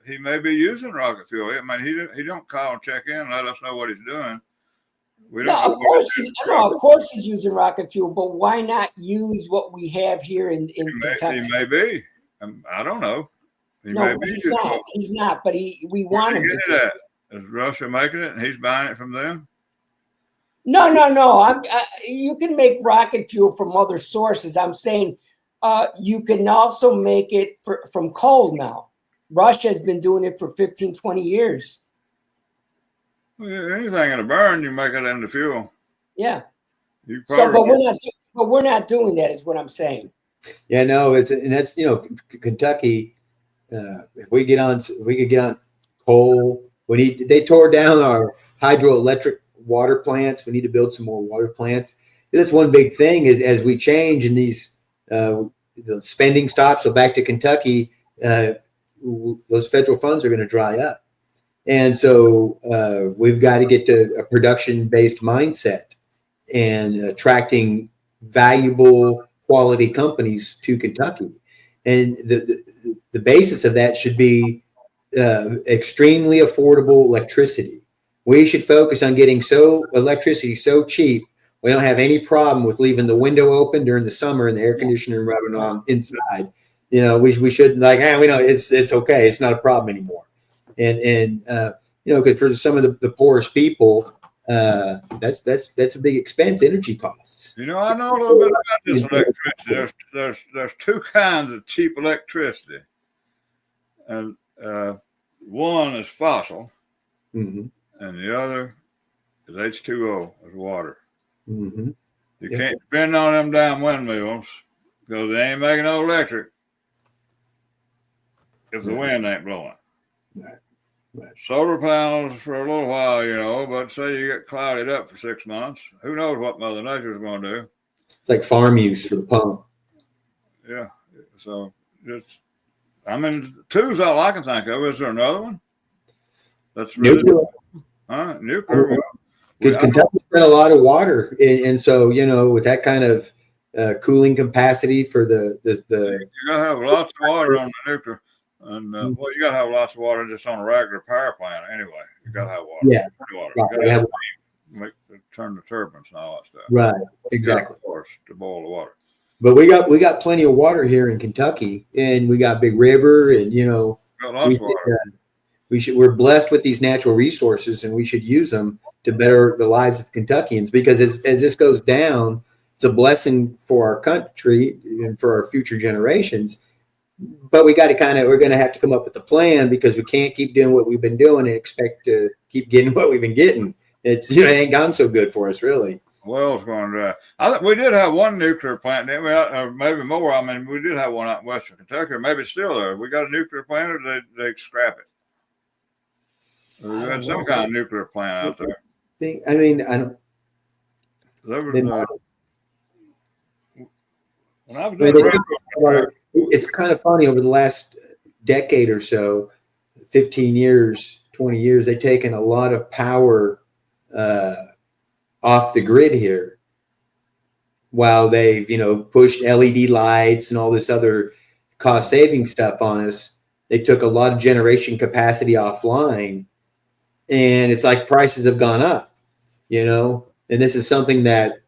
He may be using rocket fuel. I mean, he don't call and check in and let us know what he's doing. Of course he's using rocket fuel, but why not use what we have here in Kentucky? He may be. I don't know. He's not. But we want him to. That. Is Russia making it and he's buying it from them? No. You can make rocket fuel from other sources. I'm saying you can also make it from coal now. Russia has been doing it for 15, 20 years. Well, anything in a burn, you make it into fuel. Yeah. But we're not doing that, is what I'm saying. Yeah, no, that's Kentucky. If we could get on coal. They tore down our hydroelectric water plants. We need to build some more water plants. That's one big thing is as we change in these the spending stops. So back to Kentucky, those federal funds are going to dry up. And so we've got to get to a production-based mindset and attracting valuable quality companies to Kentucky. And the basis of that should be extremely affordable electricity. We should focus on getting electricity so cheap we don't have any problem with leaving the window open during the summer and the air conditioner running on inside. We should we know it's okay. It's not a problem anymore. And because for some of the poorest people, that's a big expense, energy costs. I know a little bit about this electricity. There's two kinds of cheap electricity, and one is fossil, and the other is H2O, is water. You can't depend on them damn windmills because they ain't making no electric if the wind ain't blowing. Right. Solar panels for a little while, but say you get clouded up for 6 months, who knows what Mother Nature's going to do? It's like farm use for the pump. Yeah. So two's all I can think of. Is there another one? That's really nuclear. Kentucky's got a lot of water, and so with that kind of cooling capacity for the you gotta have lots of water on the nuclear, and you gotta have lots of water just on a regular power plant anyway. You gotta have water. Yeah, water. Right. You gotta have turn the turbines and all that stuff. Right, exactly. Of course, to boil the water. But we got plenty of water here in Kentucky, and we got big river, and got lots of water. We're blessed with these natural resources, and we should use them to better the lives of Kentuckians, because as this goes down, it's a blessing for our country and for our future generations. But we're going to have to come up with a plan, because we can't keep doing what we've been doing and expect to keep getting what we've been getting. It ain't gone so good for us, really. Well's going dry. I think we did have one nuclear plant, didn't we? Or maybe more. I mean, we did have one out in Western Kentucky, or maybe it's still there. We got a nuclear plant, or did they scrap it? We had some kind of nuclear plant out there. I don't. When I was doing it's kind of funny, over the last decade or so, 15 years, 20 years, they've taken a lot of power off the grid here, while they've pushed LED lights and all this other cost saving stuff on us. They took a lot of generation capacity offline, and it's like prices have gone up. And this is something that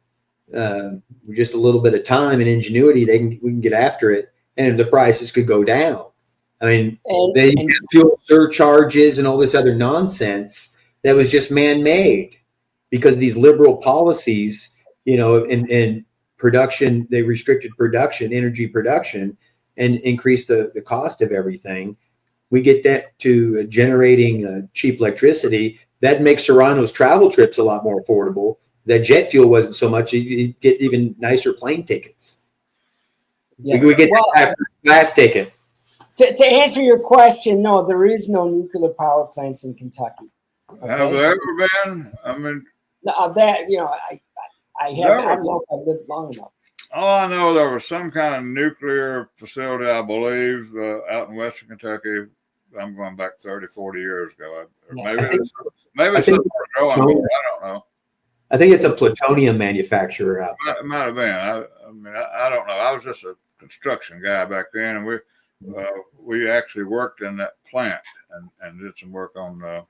with just a little bit of time and ingenuity, we can get after it, and the prices could go down. I mean, they get fuel surcharges and all this other nonsense that was just man-made because of these liberal policies, in production. They restricted energy production, and increased the cost of everything. We get that to generating cheap electricity. That makes Serrano's travel trips a lot more affordable. That jet fuel wasn't so much. You get even nicer plane tickets. Yeah. We get a gas ticket. To answer your question, no, there is no nuclear power plants in Kentucky. Okay? Have there ever been? I mean, I haven't. I don't know if I lived long enough. Oh, I know there was some kind of nuclear facility, I believe, out in Western Kentucky. I'm going back 30, 40 years ago. Maybe it's growing. I don't know. I think it's a plutonium manufacturer out there. It might have been. I don't know. I was just a construction guy back then, and we actually worked in that plant and did some work on a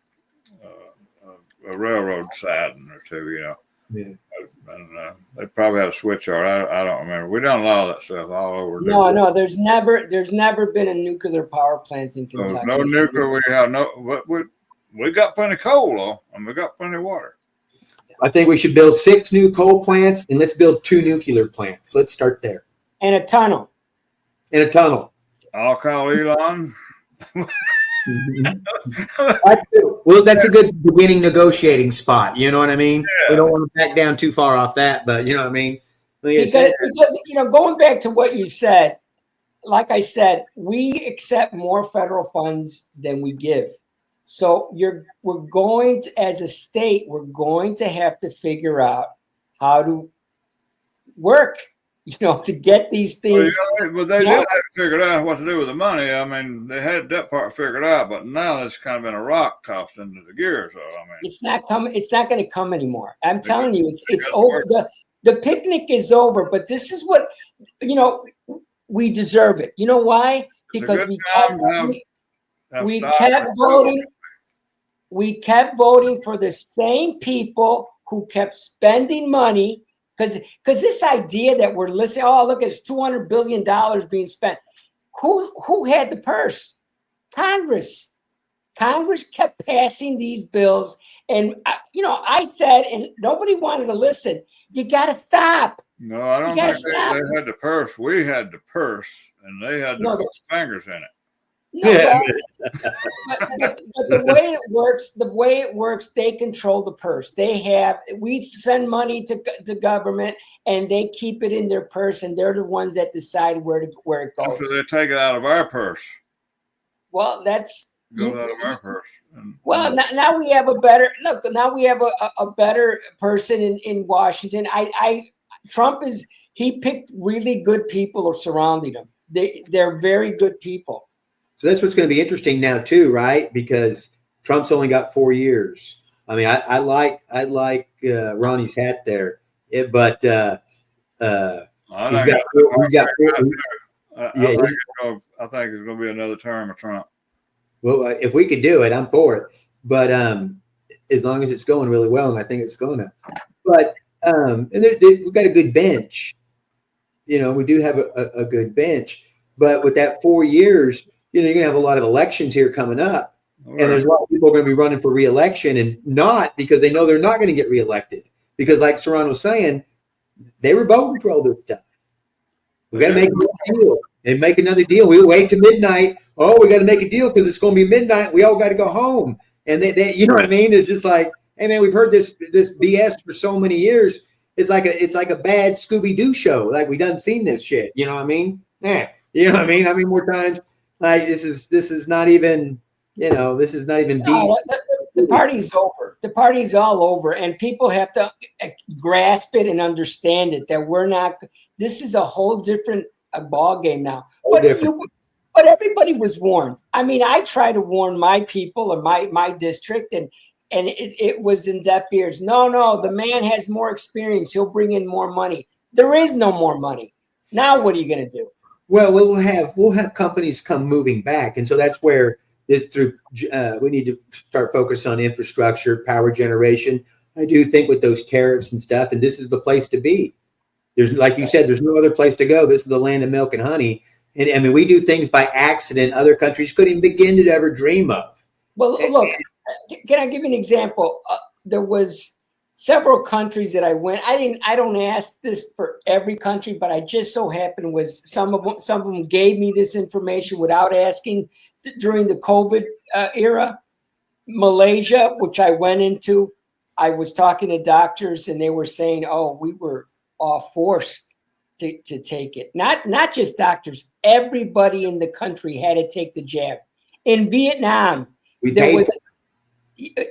railroad siding or two, Yeah. And they probably had a switch yard. I don't remember. We done a lot of that stuff all over. No. There's never been a nuclear power plant in Kentucky. So no nuclear. We have we got plenty of coal though, and we got plenty of water. I think we should build 6 new coal plants, and let's build 2 nuclear plants. Let's start there. And a tunnel. I'll call Elon. Well, that's a good beginning negotiating spot. You know what I mean? Yeah. We don't want to back down too far off that, but you know what I mean? Because going back to what you said, like I said, we accept more federal funds than we give. So we're going to, as a state, we're going to have to figure out how to work, to get these things. But they did have to figure out what to do with the money. I mean, they had that part figured out, but now it's kind of been a rock tossed into the gear. So it's not coming. It's not going to come anymore. I'm telling you, it's over. The picnic is over. But this is what we deserve it. You know why? Because We kept voting. We kept voting for the same people who kept spending money because this idea that we're listening, oh, look, it's $200 billion being spent. Who had the purse? Congress. Congress kept passing these bills. And, I said, and nobody wanted to listen, you got to stop. No, I don't think they had the purse. We had the purse, and they had the fingers in it. No, but the way it works, they control the purse. We send money to government, and they keep it in their purse, and they're the ones that decide where it goes. So they take it out of our purse. Well, goes out of our purse. Now we have a better look. Now we have a better person in Washington. Trump he picked really good people surrounding him. They're very good people. So that's what's going to be interesting now too, right? Because Trump's only got 4 years. I mean, I like Ronnie's hat there, but I think it's going to be another term of Trump. Well, if we could do it, I'm for it. But as long as it's going really well, and I think it's going to. But and we've got a good bench. We do have a good bench. But with that 4 years, you're going to have a lot of elections here coming up. Right. And there's a lot of people going to be running for re-election, and not because they know they're not going to get reelected. Because like Serrano was saying, they were voting for all this stuff. We got to make a deal and make another deal. We'll wait to midnight. Oh, we got to make a deal because it's going to be midnight. We all got to go home. And they you know what I mean? It's just like, hey man, we've heard this BS for so many years. It's like a bad Scooby-Doo show. Like we done seen this shit. You know what I mean? Yeah. You know what I mean? How many more times? Like this is not even. This is not even. No, the party's over. The party's all over, and people have to grasp it and understand it. That we're not. This is a whole different ball game now. But everybody was warned. I mean, I try to warn my people or my district, and it was in deaf ears. No, the man has more experience. He'll bring in more money. There is no more money. Now, what are you going to do? Well, we'll have companies come moving back, and so that's where we need to start focus on infrastructure, power generation. I do think with those tariffs and stuff, and this is the place to be. There's, like you said, there's no other place to go. This is the land of milk and honey. And I mean, we do things by accident other countries couldn't even begin to ever dream of. Well, look, can I give you an example? There was several countries that I went. I don't ask this for every country, but I just so happened was some of them gave me this information without asking during the COVID era. Malaysia, which I went into, I was talking to doctors and they were saying, "Oh, we were all forced to take it." Not just doctors. Everybody in the country had to take the jab. In Vietnam, there was.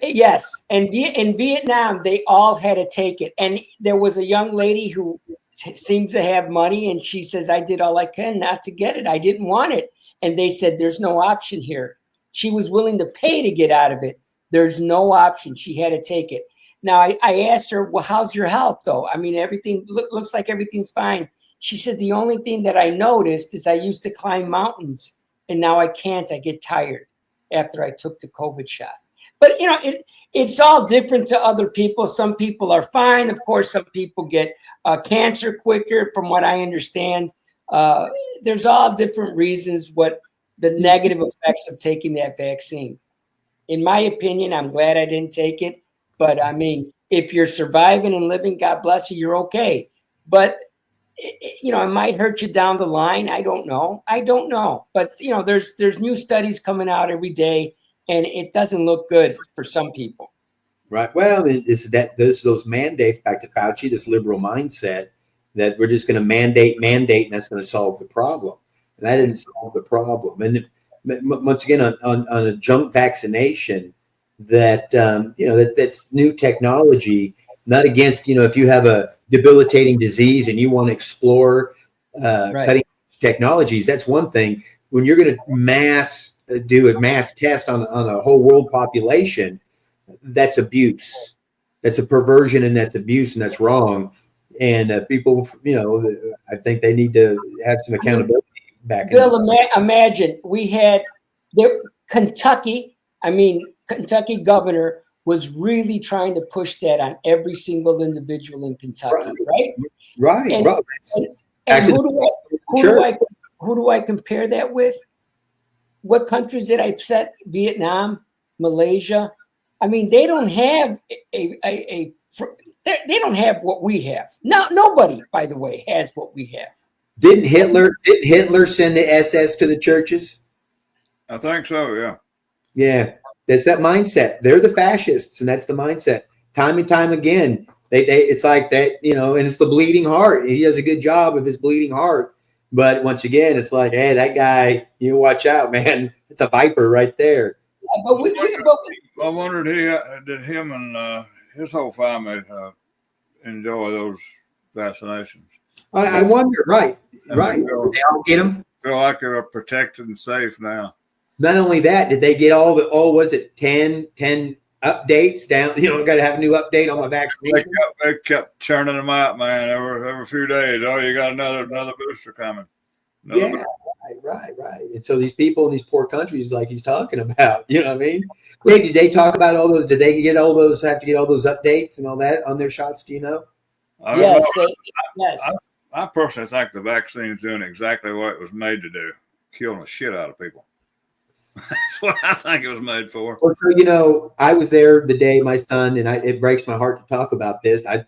Yes, and in Vietnam, they all had to take it. And there was a young lady who seems to have money, and she says, "I did all I can not to get it. I didn't want it." And they said, "There's no option here." She was willing to pay to get out of it. There's no option. She had to take it. Now, I asked her, "Well, how's your health, though? I mean, everything looks like everything's fine." She said, "The only thing that I noticed is I used to climb mountains, and now I can't. I get tired after I took the COVID shot." But, it's all different to other people. Some people are fine. Of course, some people get cancer quicker, from what I understand. There's all different reasons what the negative effects of taking that vaccine. In my opinion, I'm glad I didn't take it. But, I mean, if you're surviving and living, God bless you, you're okay. But, it might hurt you down the line. I don't know. But, there's new studies coming out every day. And it doesn't look good for some people. Right. Well, those mandates, back to Fauci, this liberal mindset that we're just going to mandate, and that's going to solve the problem. And that didn't solve the problem. And once again, on a junk vaccination, that's new technology, not against, if you have a debilitating disease and you want to explore cutting technologies, that's one thing. When you're going to do a mass test on a whole world population, that's abuse. That's a perversion, and that's abuse, and that's wrong. And people, I think they need to have some accountability back. Bill, imagine we had Kentucky governor was really trying to push that on every single individual in Kentucky, right? Right. And, Right. and who do I compare that with? What countries did I set? Vietnam, Malaysia. I mean, they don't have they don't have what we have. No, nobody, by the way, has what we have. Didn't Hitler send the SS to the churches? I think so. Yeah. Yeah, that's that mindset. They're the fascists, and that's the mindset. Time and time again, they it's like that, you know, and it's the bleeding heart. He does a good job of his bleeding heart. But once again, it's like, hey, that guy, you watch out, man. It's a viper right there. But I wondered did him and his whole family enjoy those vaccinations. I wonder, right. And Right. they Did they all get them? feel like they're protected and safe now. Not only that, did they get all the, was it 10 updates down? You know, got to have a new update on my vaccination. They kept churning them out, man, every few days. Oh, you got another booster coming. Yeah, right. And so these people in these poor countries, like he's talking about, you know what I mean? Wait, did they talk about all those? Did they get all those? Have to get all those updates and all that on their shots? Do you know? I don't know. Yes. I personally think the vaccine's doing exactly what it was made to do, killing the shit out of people. That's what I think it was made for. Well, so, you know, I was there the day my son, and it breaks my heart to talk about this. I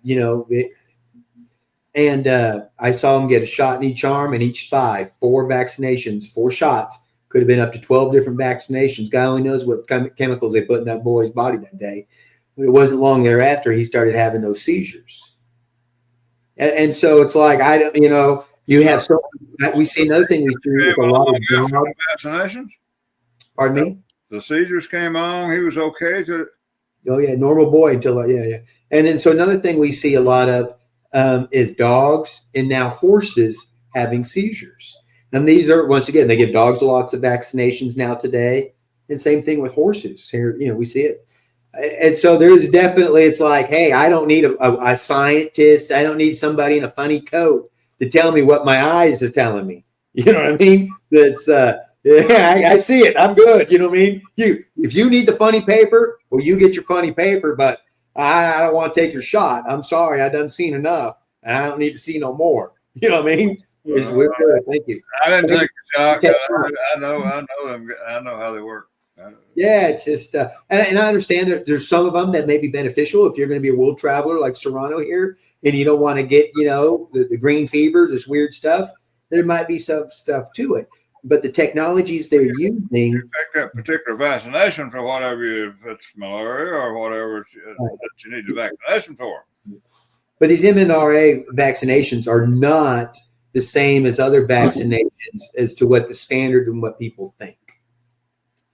saw him get a shot in each arm and each thigh, 4 vaccinations, 4 shots. Could have been up to 12 different vaccinations. Guy only knows what chemicals they put in that boy's body that day. But it wasn't long thereafter he started having those seizures. And so it's like, you have so, we see another thing we see with a lot of vaccinations. Pardon me? The seizures came on. He was okay to. Oh yeah, normal boy until yeah. And then so another thing we see a lot of is dogs and now horses having seizures. And these are, once again, they give dogs lots of vaccinations now today. And same thing with horses. Here, we see it. And so there's definitely, it's like, hey, I don't need a scientist. I don't need somebody in a funny coat to tell me what my eyes are telling me. You know what I mean? That's I see it. I'm good. You know what I mean? If you need the funny paper, well, you get your funny paper, but I don't want to take your shot. I'm sorry. I done seen enough, and I don't need to see no more. You know what I mean? We're good. Thank you. I didn't take a shot. I know them. I know how they work. Yeah, it's just, and I understand that there's some of them that may be beneficial if you're going to be a world traveler like Serrano here, and you don't want to get, the green fever, this weird stuff. There might be some stuff to it. But the technologies they're using. You take that particular vaccination for whatever if it's malaria or whatever that you need the vaccination for. But these mRNA vaccinations are not the same as other vaccinations as to what the standard and what people think.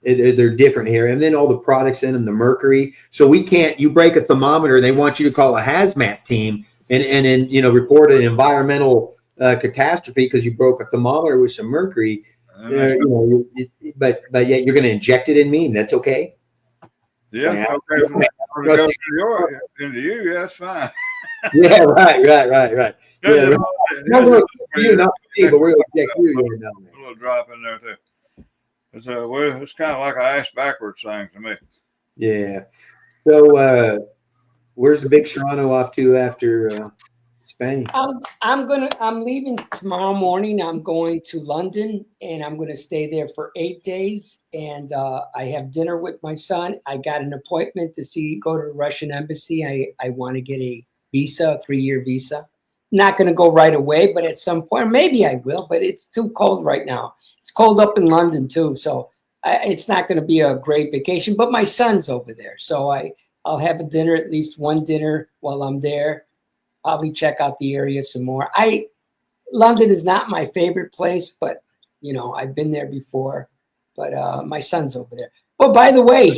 They're different here. And then all the products in them, the mercury. So you break a thermometer, they want you to call a hazmat team and report an environmental catastrophe because you broke a thermometer with some mercury. But yet you're going to inject it in me, and that's okay. Yeah, okay. Go into you, yeah, that's fine. Yeah, right. Yeah, not for you, not for me, but we're going to inject you. A little drop in there too. It's kind of like an ass backwards thing to me. Yeah. So, where's the big Serrano off to after Spain? I'm leaving tomorrow morning. I'm going to London, and I'm going to stay there for 8 days. And I have dinner with my son. I got an appointment to go to the Russian embassy. I want to get a visa, a 3-year visa. Not going to go right away, but at some point, maybe I will. But it's too cold right now. It's cold up in London too, so it's not going to be a great vacation. But my son's over there, so I'll have a dinner, at least one dinner while I'm there. Probably check out the area some more. London is not my favorite place, but I've been there before. But my son's over there. Well, by the way,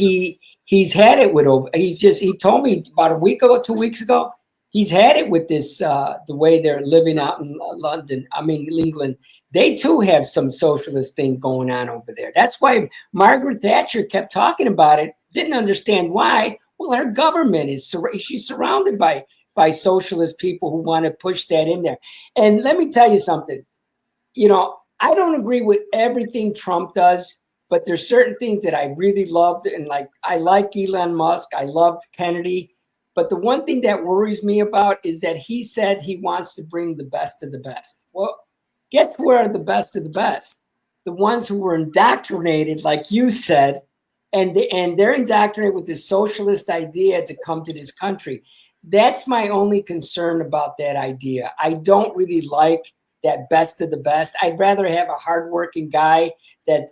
he's had it with he told me about a week ago, 2 weeks ago, he's had it with this the way they're living out in England. They too have some socialist thing going on over there. That's why Margaret Thatcher kept talking about it. Didn't understand why. Well, her government she's surrounded by socialist people who want to push that in there. And let me tell you something. I don't agree with everything Trump does, but there's certain things that I really loved. And like, I like Elon Musk. I love Kennedy. But the one thing that worries me about is that he said he wants to bring the best of the best. Well, guess where are the best of the best? The ones who were indoctrinated, like you said, and they're indoctrinated with this socialist idea to come to this country. That's my only concern about that idea. I don't really like that best of the best. I'd rather have a hardworking guy that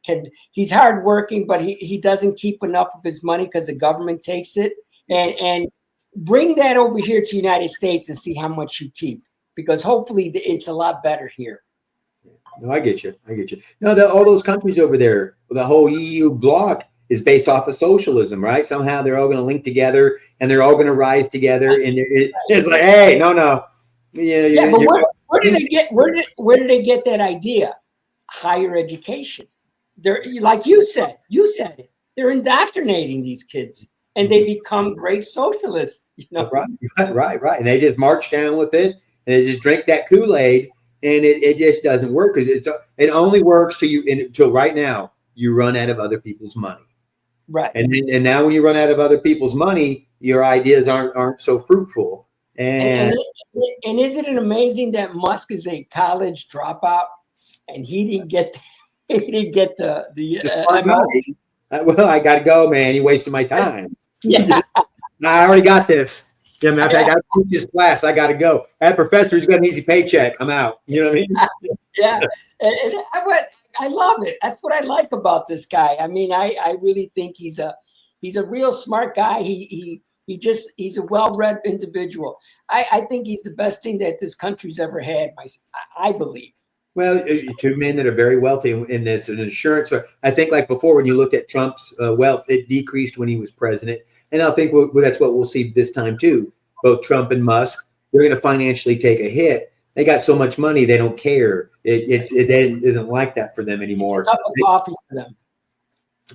can. He's hardworking, but he doesn't keep enough of his money because the government takes it. And bring that over here to the United States and see how much you keep, because hopefully it's a lot better here. No, I get you. No, all those countries over there, the whole EU bloc is based off of socialism, right? Somehow they're all going to link together and they're all going to rise together. And it's like, hey, no. Yeah, but where did they get that idea? Higher education. They're, like you said it. They're indoctrinating these kids. And they become great socialists, Right. And they just march down with it, and they just drink that Kool-Aid, and it just doesn't work because it only works till until right now you run out of other people's money. Right. And now when you run out of other people's money, your ideas aren't so fruitful. And isn't it amazing that Musk is a college dropout and he didn't get the well, I got to go, man. You're wasting my time. Yeah. I already got this. Yeah, man, I got to teach this class. I got to go. That professor's got an easy paycheck. I'm out. You know what I mean? Yeah. And I love it. That's what I like about this guy. I mean, I really think he's a real smart guy. He's a well-read individual. I think he's the best thing that this country's ever had. I believe. Well, two men that are very wealthy, and it's an insurance. I think, like before, when you looked at Trump's wealth, it decreased when he was president, and I think that's what we'll see this time too. Both Trump and Musk, they're going to financially take a hit. They got so much money, they don't care. It isn't like that for them anymore. It's a cup of coffee for them.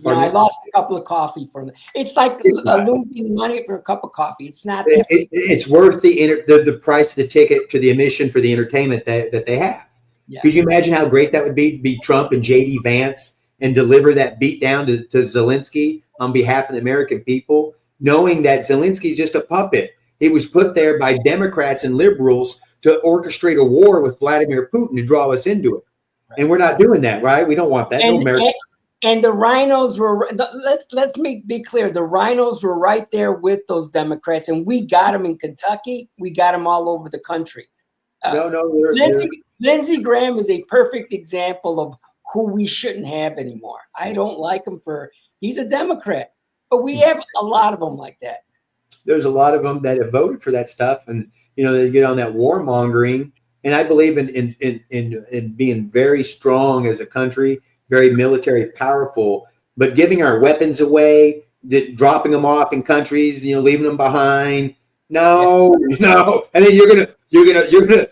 I lost a couple of coffee for them. It's like losing money for a cup of coffee. It's not. It's worth the price of the ticket to the admission for the entertainment that they have. Yeah. Could you imagine how great that would be to be Trump and J.D. Vance and deliver that beat down to Zelensky on behalf of the American people, knowing that Zelensky's just a puppet. He was put there by Democrats and liberals to orchestrate a war with Vladimir Putin to draw us into it. Right. And we're not doing that, right? We don't want that. And the rhinos were, let's be clear, the rhinos were right there with those Democrats, and we got them in Kentucky. We got them all over the country. Lindsey Graham is a perfect example of who we shouldn't have anymore. I don't like him he's a Democrat, but we have a lot of them like that. There's a lot of them that have voted for that stuff, and they get on that warmongering. And I believe in being very strong as a country, very military powerful, but giving our weapons away, dropping them off in countries, leaving them behind. No. And then you're gonna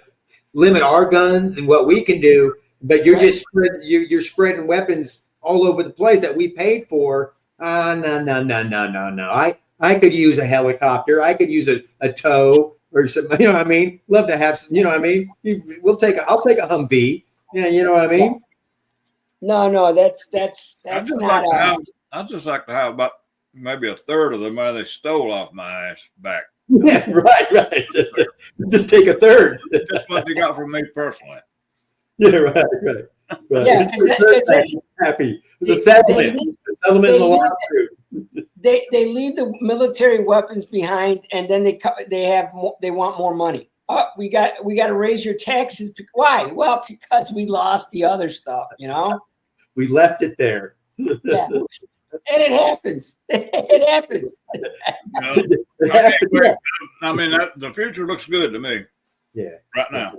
limit our guns and what we can do, but you're spreading weapons all over the place that we paid for. No. I could use a helicopter. I could use a tow or something. Love to have some. I'll take a Humvee. Yeah, you know what I mean. No, that's not. I'd just like to have about maybe a third of the money they stole off my ass back. Yeah, right. Just take a third. That's what they got from me personally. Yeah, right. Yeah, happy. It's a settlement. The settlement in a lawsuit. They leave the military weapons behind, and then they want more money. Oh, we got to raise your taxes. Why? Well, because we lost the other stuff. We left it there. Yeah. And it happens. It happens. The future looks good to me. Yeah. Right now.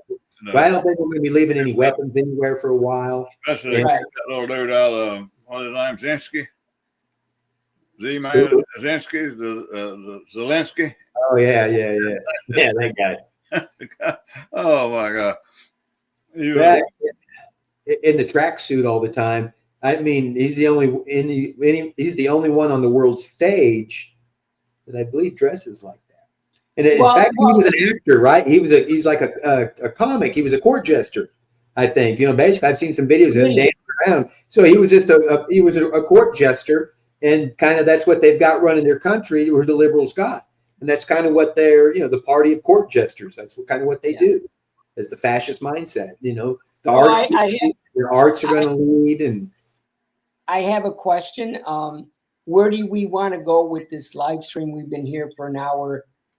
But I don't think we're going to be leaving any weapons anywhere for a while. Especially that little dude out of, what's his name, Zelensky? Zelensky, the Zelensky. Oh, yeah. Yeah, that guy. Oh, my God. In the tracksuit all the time. He's the only one on the world stage that I believe dresses like that. And in fact, he was an actor, right? He was like a comic. He was a court jester, I think. Basically, I've seen some videos of him dancing around. So he was just a court jester, and kind of that's what they've got running their country, or the liberals got. And that's kind of what they're, the party of court jesters. That's what they do. It's the fascist mindset, the arts, their arts are going to lead. And I have a question. Where do we want to go with this live stream? We've been here for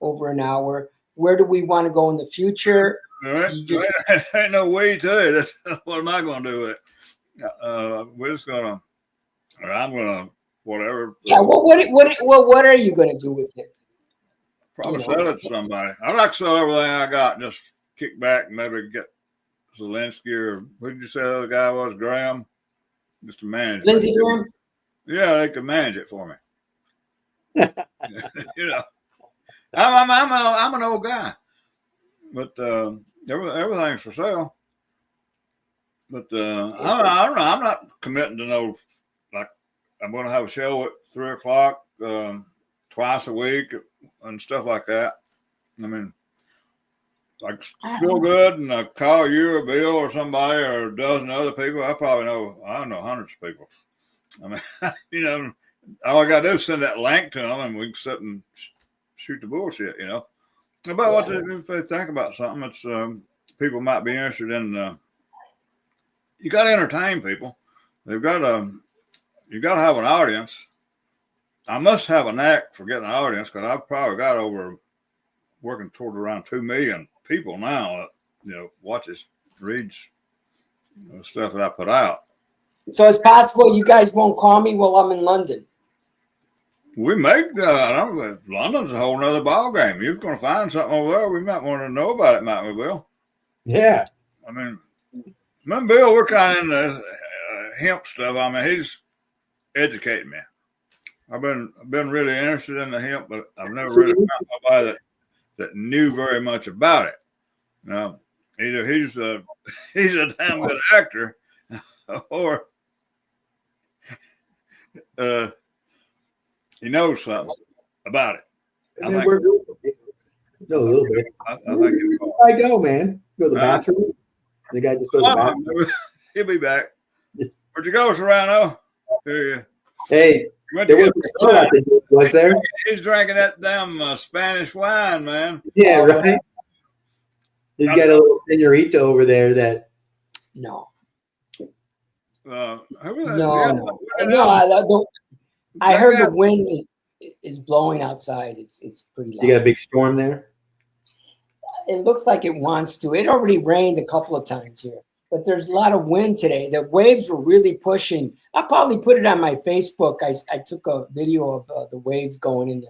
over an hour. Where do we want to go in the future? Ain't no way to it. What am I going to do with it? We're just going to, or I'm going to, whatever. Yeah. What are you going to do with it? Probably sell it to somebody. I'd like to sell everything I got and just kick back and maybe get Zelensky or who did you say the other guy was? Graham? Just to manage Lindsey it. Graham? Yeah, they could manage it for me. I'm an old guy, but everything's for sale. But I don't know. I'm not committing to no, like, I'm going to have a show at 3:00 twice a week and stuff like that. I mean, like, feel good and I call you or Bill or somebody or a dozen other people. I know hundreds of people. I mean, all I got to do is send that link to them and we can sit and shoot the bullshit, about if they think about something, it's people might be interested in. You got to entertain people. You got to have an audience. I must have a knack for getting an audience because I've probably got working toward around 2 million people now that watches, reads stuff that I put out. So it's possible you guys won't call me while I'm in London. We make London's a whole nother ball game. You're going to find something over there. We might want to know about it, might we, Bill? Yeah. I mean, Bill, we're kind of in the hemp stuff. I mean, he's educated me. I've been really interested in the hemp, but I've never really found nobody that knew very much about it. Either he's a damn good actor, or he knows something about it. A little bit. I think I go, man. Go to the bathroom. The guy just goes to the bathroom. He'll be back. Where'd you go, Serrano? Hey, was there? He's drinking that damn Spanish wine, man. Yeah, right. He's got a little senorita over there that. No. No. I don't. I heard the wind is blowing outside. It's pretty loud. You got a big storm there? It looks like it wants to. It already rained a couple of times here, but there's a lot of wind today. The waves were really pushing. I probably put it on my Facebook. I took a video of the waves going into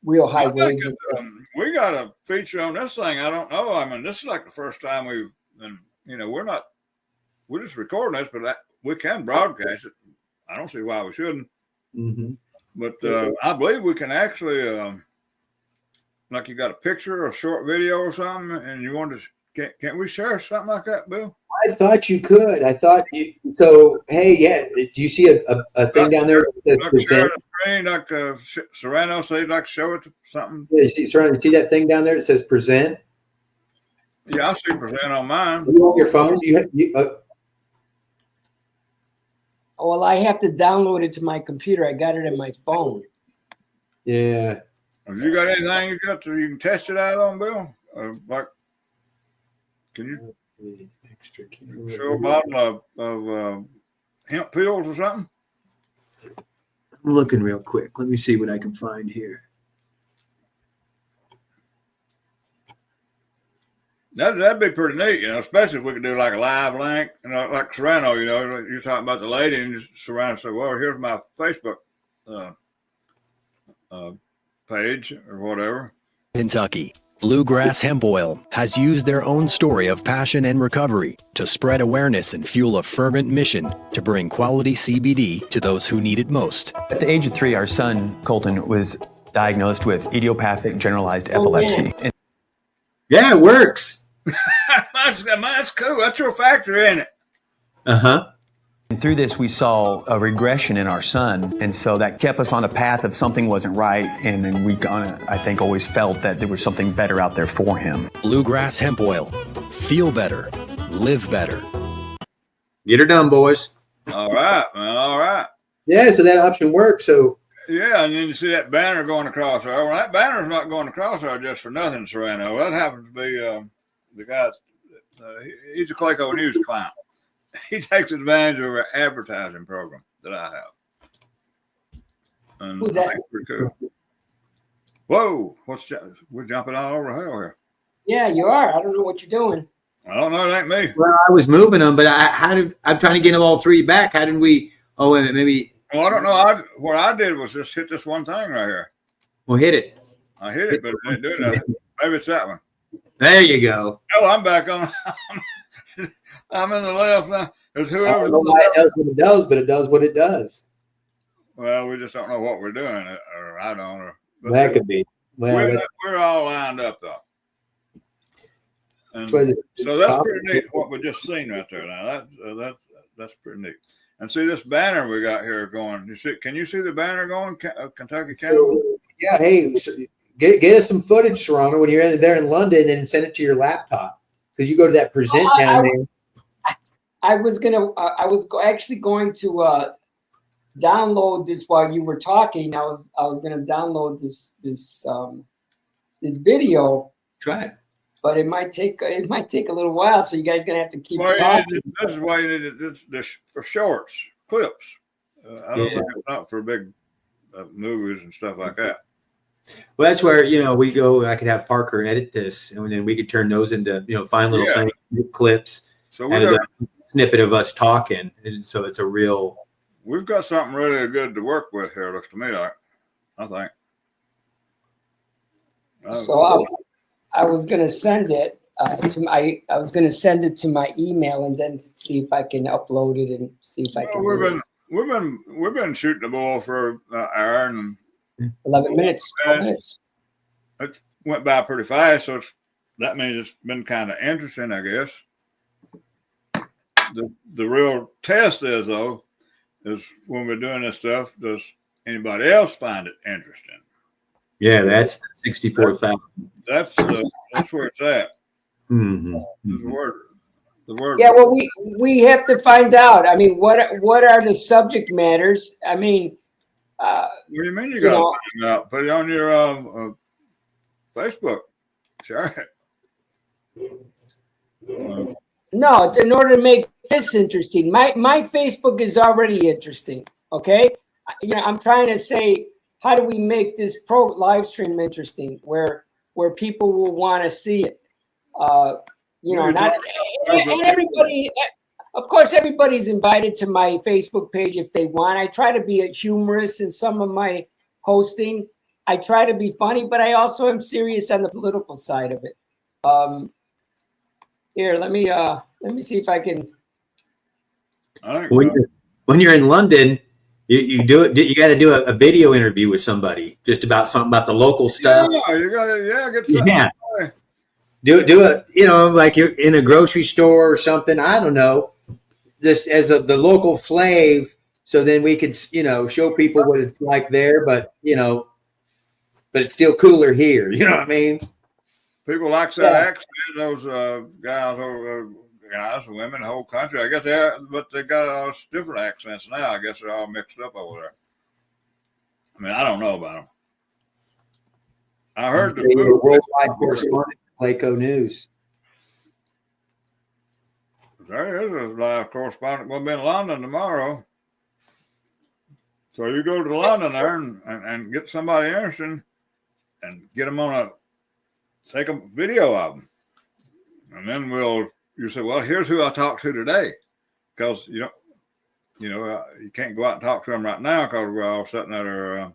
real high waves. We got a feature on this thing. I don't know. I mean, this is like the first time we're just recording this, but we can broadcast it. I don't see why we shouldn't. Mm-hmm. But I believe we can actually, like you got a picture or a short video or something, and you want to, can't we share something like that, Bill? I thought you could. So, hey, yeah. Do you see a thing down there that says like share the screen, like Serrano said, you'd like to show it to something? Yeah, Serrano, you see that thing down there that says present? Yeah, I see present on mine. Are you on your phone? Well, I have to download it to my computer. I got it in my phone. Yeah. Have you got anything you can test it out on, Bill? Can you show a bottle of hemp pills or something? I'm looking real quick. Let me see what I can find here. That'd be pretty neat, especially if we could do like a live link, like Serrano, you're talking about the lady and Serrano said, well, here's my Facebook page or whatever. Kentucky, Bluegrass Hemp Oil has used their own story of passion and recovery to spread awareness and fuel a fervent mission to bring quality CBD to those who need it most. At the age of 3, our son, Colton, was diagnosed with idiopathic generalized epilepsy. Yeah, it works. That's cool. That's your factor in it. Uh-huh. And through this, we saw a regression in our son. And so that kept us on a path of something wasn't right. And then we, I think, always felt that there was something better out there for him. Bluegrass Hemp Oil. Feel better. Live better. Get her done, boys. All right, man. All right. Yeah, so that option works. So Yeah, and then you see that banner going across there. Well, that banner's not going across there just for nothing, Serrano. That happens to be the guy. He's a Clayco News clown. He takes advantage of our advertising program that I have. And Who's that? Pretty cool. Whoa! We're jumping all over hell here. Yeah, you are. I don't know what you're doing. I don't know. It ain't me. well, I was moving them, but I'm trying to get them all three back. How did we? Oh, wait a minute, maybe. Well, I don't know. What I did was just hit this one thing right here. We'll hit it. I hit it, but it didn't do nothing. Maybe it's that one. There you go. Oh, I'm back on. I'm in the left now. There's I whoever's don't know on the why left. it does what it does, but it does what it does. Well, we just don't know what we're doing, or I don't. But That could be. Well, we're all lined up though. And that's so that's pretty neat. What we just seen right there. Now that's pretty neat. And see this banner we got here going. You see? Can you see the banner going? Kentucky County. Yeah. Hey, so get us some footage, Serrano, when you're there in London, and send it to your laptop because you go to that present down there. I was actually going to download this while you were talking. I was going to download this video, Try it. but it might take a little while. So you guys are going to have to keep Well, talking. this is why you need it. This for shorts, clips. I don't think it's not for big movies and stuff like that. Well, that's where we go. I could have Parker edit this, and then we could turn those into fine little things, clips, So and a snippet of us talking, and so it's a real. we've got something really good to work with here. Looks to me like, I think. So I was going to send it I was going to send it to my email and then see if I can upload it and see if I can. We've been shooting the ball for an hour and 11 minutes. 12 minutes. it went by pretty fast, so that means it's been kind of interesting, I guess. The real test is when we're doing this stuff, does anybody else find it interesting? Yeah, that's 64,000. That's where it's at. Mm-hmm. The word. Yeah, well, we have to find out. I mean, what are the subject matters? I mean, What do you mean you got to find out? Put it on your Facebook. Sure. No, it's in order to make this interesting. My Facebook is already interesting. Okay, I'm trying to say, how do we make this live stream interesting, where people will want to see it? And everybody. Of course, everybody's invited to my Facebook page if they want. I try to be humorous in some of my posting. I try to be funny, but I also am serious on the political side of it. Here, let me see if I can. When you're in London, you do it. You got to do a video interview with somebody just about something about the local stuff. Yeah, you got to get something. Yeah. Do it. Like you're in a grocery store or something. I don't know. This as the local flav, so then we could show people what it's like there, but it's still cooler here. You know what I mean? People like that accent. Those guys, women, the whole country. I guess but they got all different accents now. I guess they're all mixed up over there. I mean, I don't know about them. I heard the worldwide correspondent for Clayco News. There is a live correspondent. We'll be in London tomorrow. So you go to London there and get somebody interested and get them take a video of them. And then you say, well, here's who I talked to today. Because, you can't go out and talk to them right now because we're all sitting at our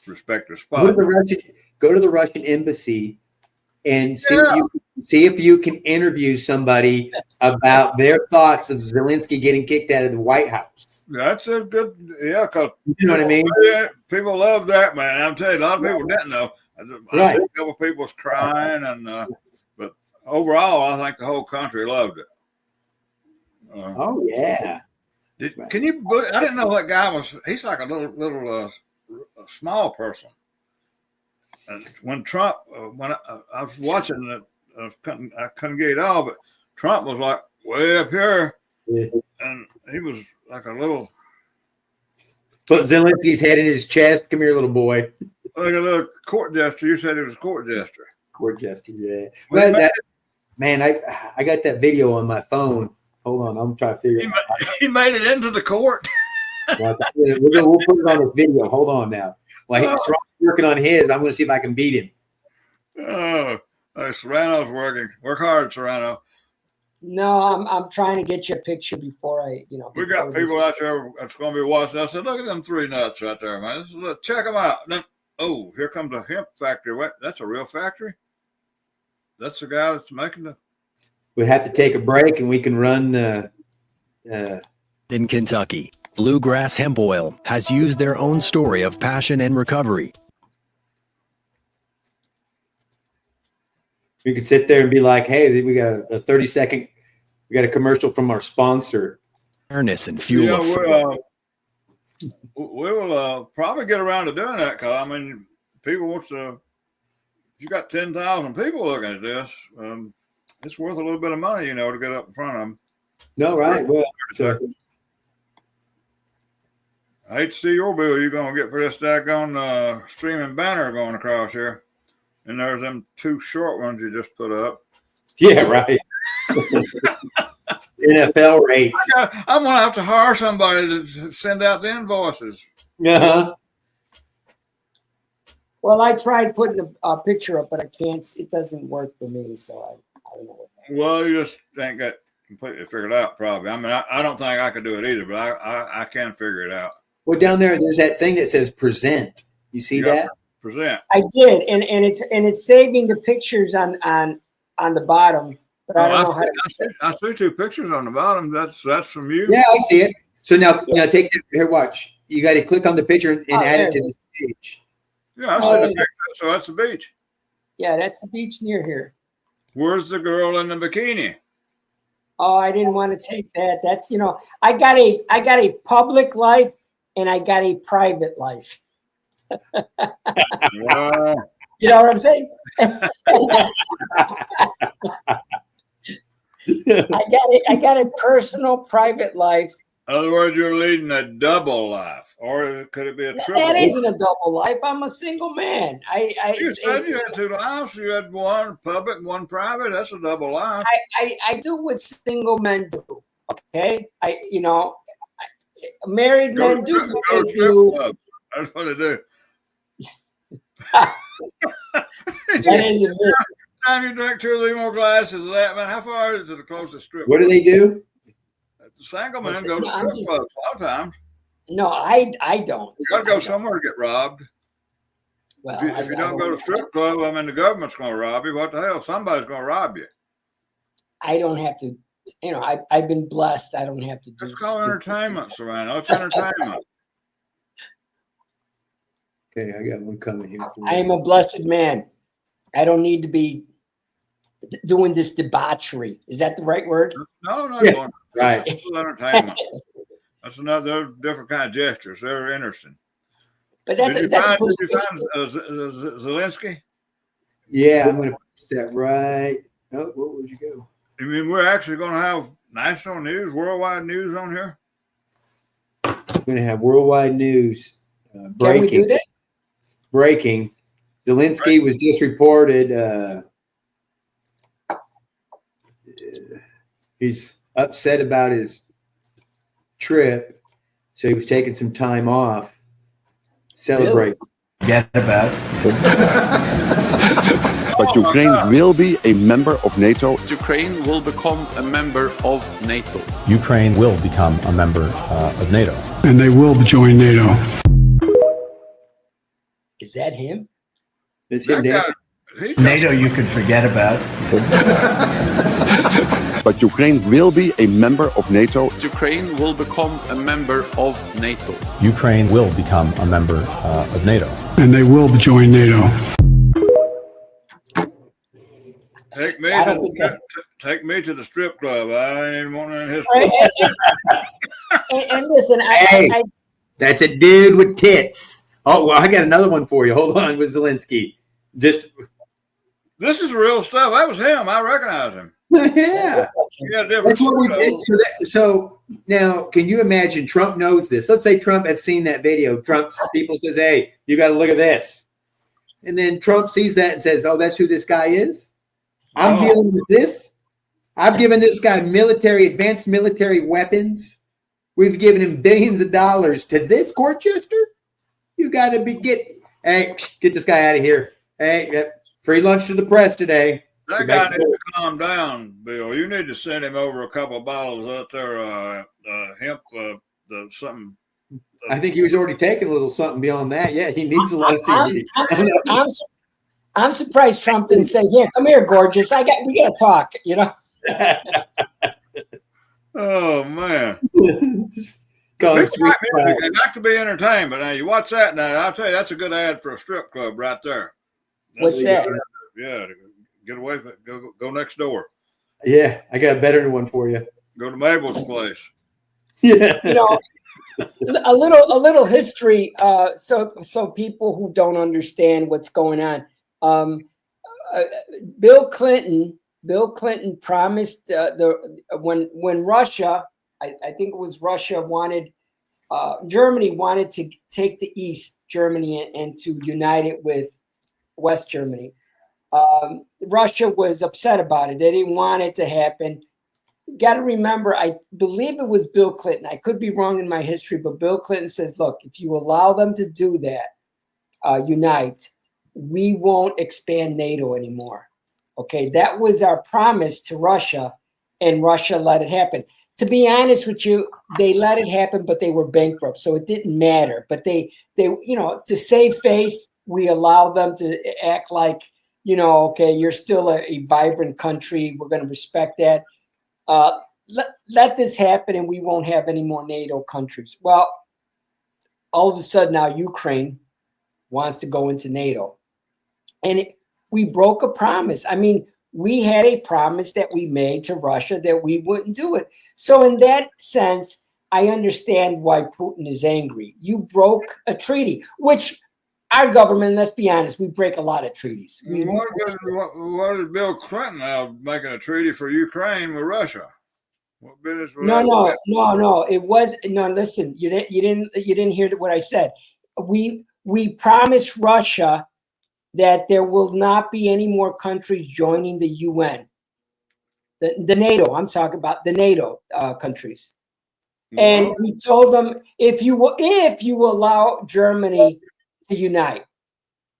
respective spots. Go to the Russian embassy and see if you can interview somebody about their thoughts of Zelensky getting kicked out of the White House. That's a good, because you know what I mean. People love that, man. I'm telling you, a lot of people didn't know. I see a couple of people's crying, but overall, I think the whole country loved it. Oh yeah. Can you? I didn't know that guy was. He's like a little small person. And when Trump, when I was watching it, I couldn't get it all, but Trump was like way up here, Yeah. And he was like a little Put Zelensky's head in his chest. Come here, little boy. court jester. You said he was a court jester. Court jester, yeah. Well, Well, man, I got that video on my phone. Hold on, I'm trying to figure it out. He made it into the court. We'll put it on this video. Hold on now. While he's working on his, I'm going to see if I can beat him. Oh, Serrano's working. Work hard, Serrano. No, I'm trying to get you a picture before I, We got people out there that's going to be watching. I said, look at them 3 nuts right there, man. Check them out. Then, here comes a hemp factory. What? That's a real factory? That's the guy that's making the. We have to take a break, and we can run. In Kentucky, Bluegrass Hemp Oil has used their own story of passion and recovery. We could sit there and be like, "Hey, we got a 30-second. We got a commercial from our sponsor." Awareness and fuel. We will probably get around to doing that, because I mean, people want to. If you got 10,000 people looking at this, it's worth a little bit of money, to get up in front of them. No, right? Well, so, I hate to see your bill you're going to get for this daggone streaming banner going across here. And there's them 2 short ones you just put up. yeah, right. NFL rates. I'm going to have to hire somebody to send out the invoices. Uh-huh. Well, I tried putting a picture up, but I can't. It doesn't work for me, so I don't know. Well, you just ain't got completely figured out, probably. I mean, I don't think I could do it either, but I can figure it out. Well, down there's that thing that says present. You see that? Present. I did, and it's saving the pictures on the bottom, but I don't know how to. I see 2 pictures on the bottom. That's from you. Yeah, I see it. So now take this. Here, watch. You got to click on the picture and add it to this page. Yeah, I see the picture. So that's the beach. Yeah, that's the beach near here. Where's the girl in the bikini? Oh, I didn't want to take that. That's I got a public life and I got a private life. Wow. You know what I'm saying? I got a personal private life. In other words, you're leading a double life, or could it be a triple? That isn't a double life. I'm a single man. You said you had 2 lives. You had one public and one private. That's a double life. I do what single men do. Okay, married men do what they do. Club. That's what they do. That isn't it. Time you drink 2 or 3 more glasses of that, man. How far is it to the closest strip? What do they do? The single men go to strip clubs a lot of times. No, I don't. You got to go somewhere to get robbed. Well, If you don't go to strip club, I mean, the government's going to rob you. What the hell? Somebody's going to rob you. I don't have to. I've been blessed. I don't have to do. It's called entertainment, Serrano. It's entertainment. Okay, I got one coming here. I am a blessed man. I don't need to be doing this debauchery. Is that the right word? No, not Yeah, going. right. It's still entertainment. That's another different kind of gestures. They're interesting. But Did you find pretty Zelensky? Yeah, I'm going to put that right. Oh, where would you go? I mean, we're actually going to have national news, worldwide news on here. We're going to have worldwide news. Can we Breaking. do that? Breaking. Zelensky was just reported. He's upset about his trip, so he was taking some time off. Celebrate. Forget about. But Ukraine will be a member of NATO. Ukraine will become a member of NATO. Ukraine will become a member of NATO. And they will join NATO. Is that him? It's him, Dan. NATO you can forget about. But Ukraine will be a member of NATO. Ukraine will become a member of NATO. Ukraine will become a member of NATO. And they will join NATO. Take me to the strip club. I ain't wanting in his. And listen, Hey, that's a dude with tits. Oh, well, I got another one for you. Hold on with Zelensky. This is real stuff. That was him. I recognize him. Yeah. Yeah, different. That's what we did. So now, can you imagine? Trump knows this. Let's say Trump has seen that video. Trump's people says, "Hey, you got to look at this," and then Trump sees that and says, "Oh, that's who this guy is. I'm dealing with this. I've given this guy advanced military weapons. We've given him billions of dollars to this court jester. You got to get this guy out of here. Hey, free lunch to the press today." That guy needs to calm down, Bill. You need to send him over a couple of bottles out there, hemp, something. I think he was already taking a little something beyond that. Yeah, he needs a lot of CBD. I'm surprised Trump didn't say, "Here, come here, gorgeous. We got to talk." You know. Oh man. Like to be entertained, but now you watch that now. I'll tell you, that's a good ad for a strip club right there. What's that? Yeah, get away from it. Go next door. Yeah, I got a better one for you. Go to Mabel's place. Yeah. You know, a little history. So people who don't understand what's going on. Bill Clinton promised when Russia, I think it was Russia, Germany wanted to take the East Germany and to unite it with West Germany. Russia was upset about it. They didn't want it to happen. You got to remember, I believe it was Bill Clinton. I could be wrong in my history, but Bill Clinton says, look, if you allow them to do that, unite, we won't expand NATO anymore. Okay, that was our promise to Russia, and Russia let it happen. To be honest with you, they let it happen, but they were bankrupt, so it didn't matter. But they, to save face, we allowed them to act like, okay, you're still a vibrant country. We're going to respect that. Let this happen, and we won't have any more NATO countries. Well, all of a sudden now Ukraine wants to go into NATO, and we broke a promise. I mean, we had a promise that we made to Russia that we wouldn't do it. So in that sense, I understand why Putin is angry. You broke a treaty, which our government, let's be honest, we break a lot of treaties. What is Bill Clinton now making a treaty for Ukraine with Russia? What business? No. It was no. Listen, you didn't hear what I said. We promised Russia that there will not be any more countries joining the UN, the NATO. I'm talking about the NATO countries. And we told them if you allow Germany to unite,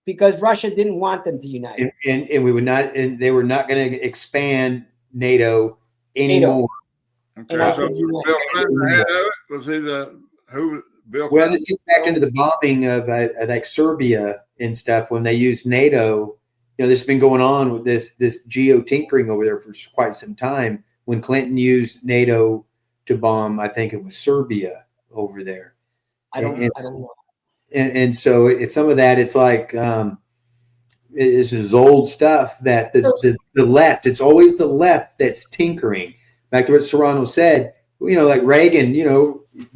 because Russia didn't want them to unite, and we would not, and they were not going to expand NATO anymore. Okay, so Bill Clinton head of it, was he who? Bill Well, this gets back into the bombing of like Serbia and stuff when they used NATO. This has been going on with this geo tinkering over there for quite some time. When Clinton used NATO to bomb, I think it was Serbia over there. I don't know. And so it's some of that. It's like it's this old stuff that the left. It's always the left that's tinkering. Back to what Serrano said. Like Reagan.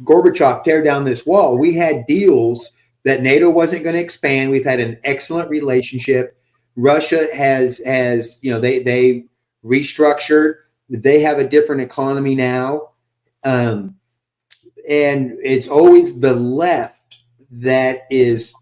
Gorbachev tear down this wall. We had deals that NATO wasn't going to expand. We've had an excellent relationship. Russia has they restructured. They have a different economy now, and it's always the left that is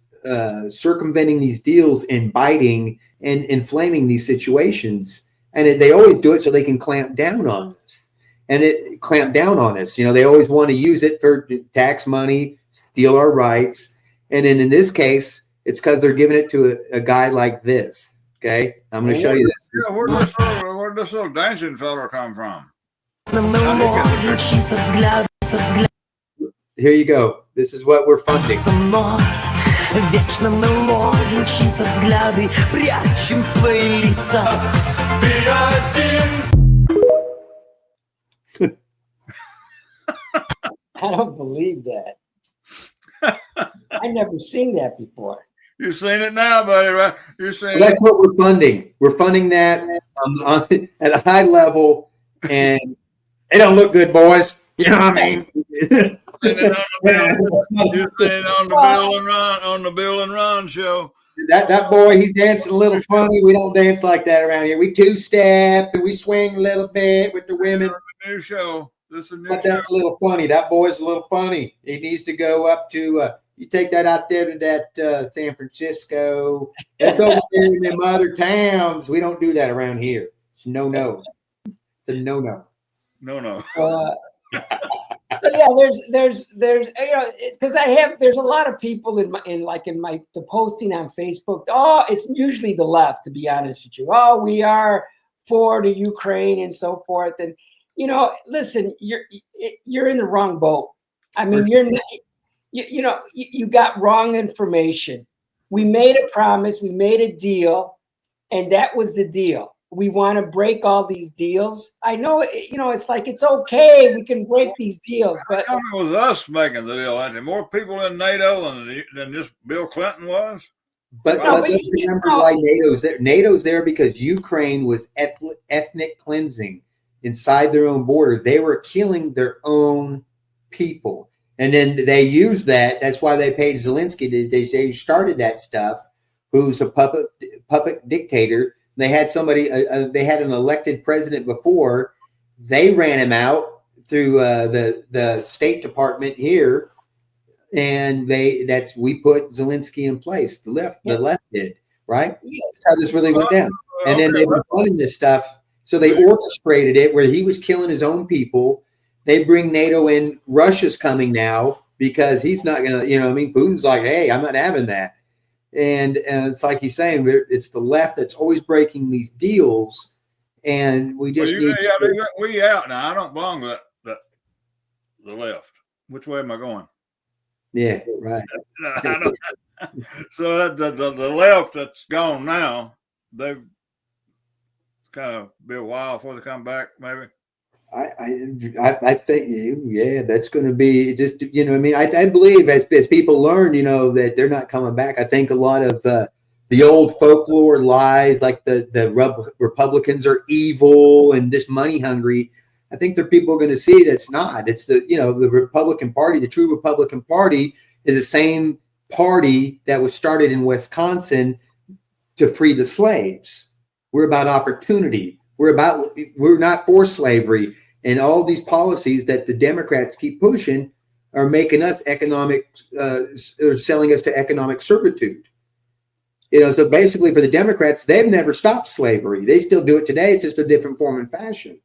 circumventing these deals and biting and inflaming these situations. And they always do it so they can clamp down on us. And it clamped down on us. They always want to use it for tax money, steal our rights. And then in this case, it's because they're giving it to a guy like this. Okay, I'm going to show you this. Yeah, where'd this little dancing fella come from? Here you go. This is what we're funding. I don't believe that. I've never seen that before. You've seen it now, buddy, right? You're saying that's what we're funding. We're funding that at a high level, and it don't look good, boys. You know what I mean? You're saying on the Bill and Ron show. that boy, he's dancing a little funny. We don't dance like that around here. We two-step and we swing a little bit with the women. New show. This is a new But show. that's a little funny. That boy's a little funny. He needs to go up to you take that out there to that San Francisco. That's over there in them other towns. We don't do that around here. It's no. It's a no. No. So yeah, there's because there's a lot of people in the posting on Facebook. Oh, it's usually the left, to be honest with you. Oh, we are for the Ukraine and so forth. And listen, you're in the wrong boat. I mean, you got wrong information. We made a promise, we made a deal, and that was the deal. We want to break all these deals. I know, it's like, it's okay. We can break these deals, but it was us making the deal. Ain't there more people in NATO than just Bill Clinton was? But let's remember why NATO's there. NATO's there because Ukraine was ethnic cleansing inside their own border. They were killing their own people. And then they used that. That's why they paid Zelensky. They started that stuff, who's a puppet dictator. They had somebody, they had an elected president before. They ran him out through the State Department here. And we put Zelensky in place. The left did, right? Yes. That's how this really went down. And then they were funding this stuff. So they orchestrated it where he was killing his own people. They bring NATO in. Russia's coming now because he's not going to, Putin's like, hey, I'm not having that. And it's like he's saying, it's the left that's always breaking these deals. And we just we out now. I don't belong to the left. Which way am I going? Yeah, right. So the left that's gone now, they've kind of be a while before they come back, maybe. I think, yeah, that's going to be just, I believe as people learn, that they're not coming back. I think a lot of the old folklore lies, like the Republicans are evil and this money hungry. I think there are people going to see that's not. It's the Republican Party, the true Republican Party is the same party that was started in Wisconsin to free the slaves. We're about opportunity. We're not for slavery. And all these policies that the Democrats keep pushing are making us or selling us to economic servitude. So basically for the Democrats, they've never stopped slavery. They still do it today. It's just a different form and fashion.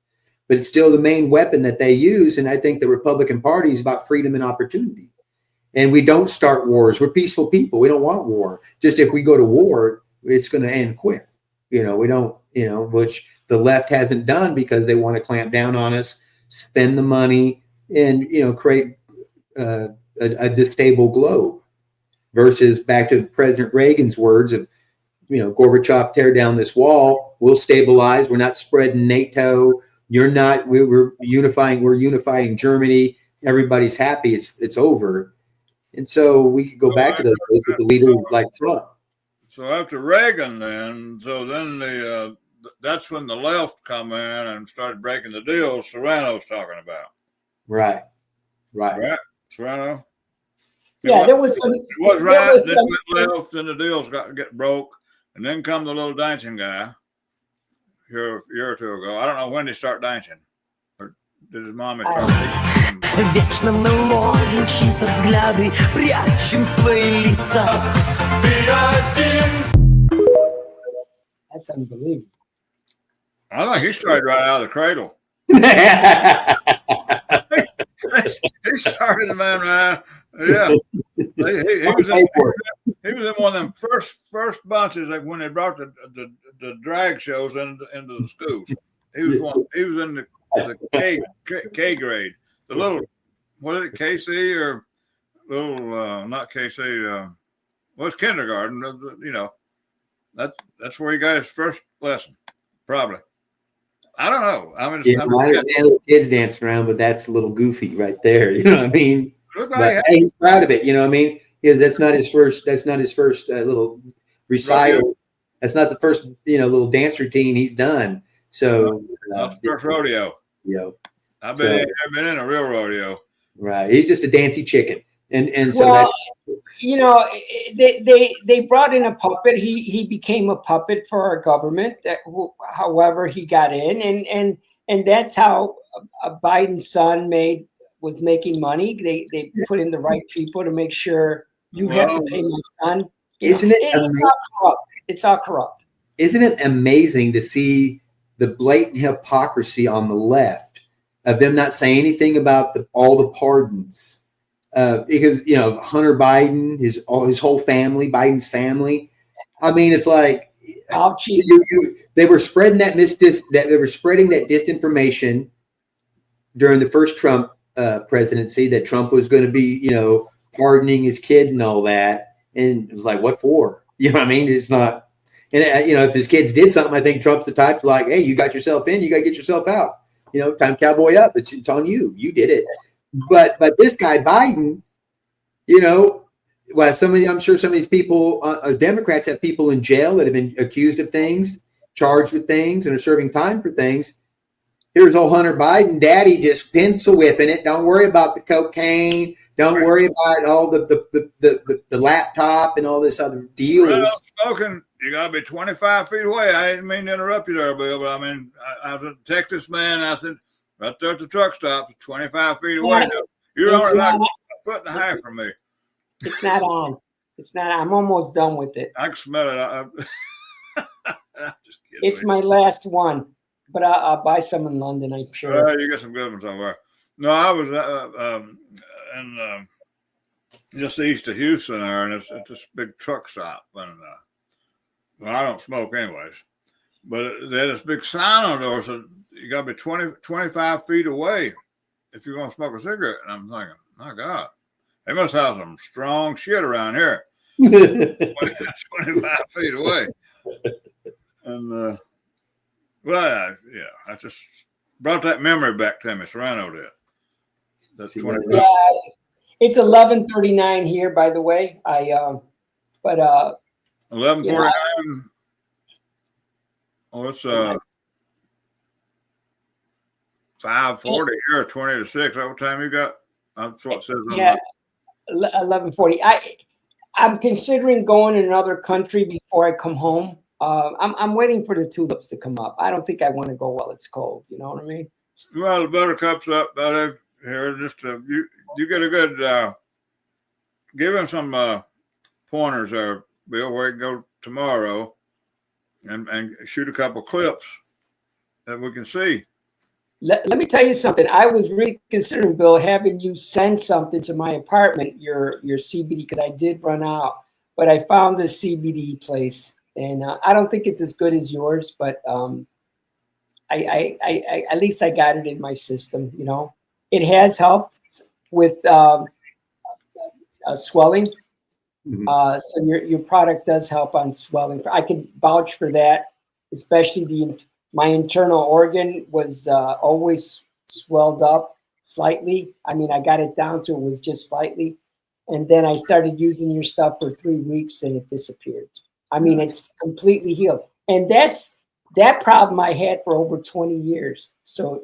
But it's still the main weapon that they use. And I think the Republican Party is about freedom and opportunity. And we don't start wars. We're peaceful people. We don't want war. Just if we go to war, it's going to end quick. We don't, which the left hasn't done because they want to clamp down on us, spend the money, and, create a destable globe. Versus back to President Reagan's words of, Gorbachev, tear down this wall. We'll stabilize. We're not spreading NATO. We're unifying Germany. Everybody's happy. It's over. And so we could go back to those days with the leader like Trump. So after Reagan, that's when the left come in and started breaking the deals Serrano's talking about. Right. Serrano. Yeah, there was some. It was right. Then went left, and the deals get broke, and then come the little dancing guy. Here a year or two ago. I don't know when they start dancing. Or did his mommy try to teach him? That's unbelievable. I think he started right out of the cradle. He started the man right. Yeah. He was in one of them first bunches that when they brought the drag shows into the schools. He was in the K grade. The little, what is it, KC or little not KC, it's kindergarten, that's where he got his first lesson, probably. I don't know. I understand little kids dancing around, but that's a little goofy right there. You know what I mean? But he's proud of it. You know what I mean? Because that's not his first little recital. Rodeo. That's not the first little dance routine he's done. So not the first rodeo. I bet he's never been in a real rodeo. Right. He's just a dancy chicken. And so that's you know, they brought in a puppet. He became a puppet for our government. However, he got in, and that's how Biden's son was making money. They put in the right people to make sure you have to pay my son. Isn't it? It's all corrupt. It's all corrupt. Isn't it amazing to see the blatant hypocrisy on the left of them not saying anything about all the pardons? Because Hunter Biden, his whole family, Biden's family. I mean, it's like they were spreading that disinformation during the first Trump presidency that Trump was going to be, pardoning his kid and all that, and it was like, what for? You know what I mean? It's not. And if his kids did something, I think Trump's the type to like, hey, you got yourself in, you got to get yourself out. Time cowboy up. It's on you. You did it. But this guy Biden, I'm sure some of these people, Democrats have people in jail that have been accused of things, charged with things, and are serving time for things. Here's old Hunter Biden, daddy just pencil whipping it. Don't worry about the cocaine. Don't worry about all the laptop and all this other deals. Well, smoking, you got to be 25 feet away. I didn't mean to interrupt you there, Bill, but I mean, I was a Texas man. I said, right there at the truck stop, 25 feet away. Yeah. You're only like a foot and a half from me. It's not on. It's not. I'm almost done with it. I can smell it. I'm just kidding. It's my last one, but I'll buy some in London, I'm sure. You get some good ones somewhere. No, I was in just east of Houston there, and it's this big truck stop. And well, I don't smoke anyways, but they had this big sign on the door, so you got to be 25 feet away if you're going to smoke a cigarette. And I'm thinking, my God, they must have some strong shit around here. 25 feet away. And, I just brought that memory back to me. Serrano did. That's 25. Yeah, it's 11:39 here, by the way. 11:49. Oh, it's 5:40 here, 20 to 6. What time you got? That's what it says on 11:40. I'm considering going to another country before I come home. I'm waiting for the tulips to come up. I don't think I want to go while it's cold. You know what I mean? Well, the buttercup's up, buddy. Here, just you get a good. Give him some pointers there, Bill, where you can go tomorrow, and shoot a couple clips that we can see. Let me tell you something. I was really considering, Bill, having you send something to my apartment, your CBD, because I did run out. But I found a CBD place, and I don't think it's as good as yours, but I at least I got it in my system. It has helped with swelling. Mm-hmm. So your product does help on swelling. I can vouch for that, especially my internal organ was always swelled up slightly. I mean, I got it down to it was just slightly. And then I started using your stuff for 3 weeks and it disappeared. I mean, it's completely healed. And that's that problem I had for over 20 years. So,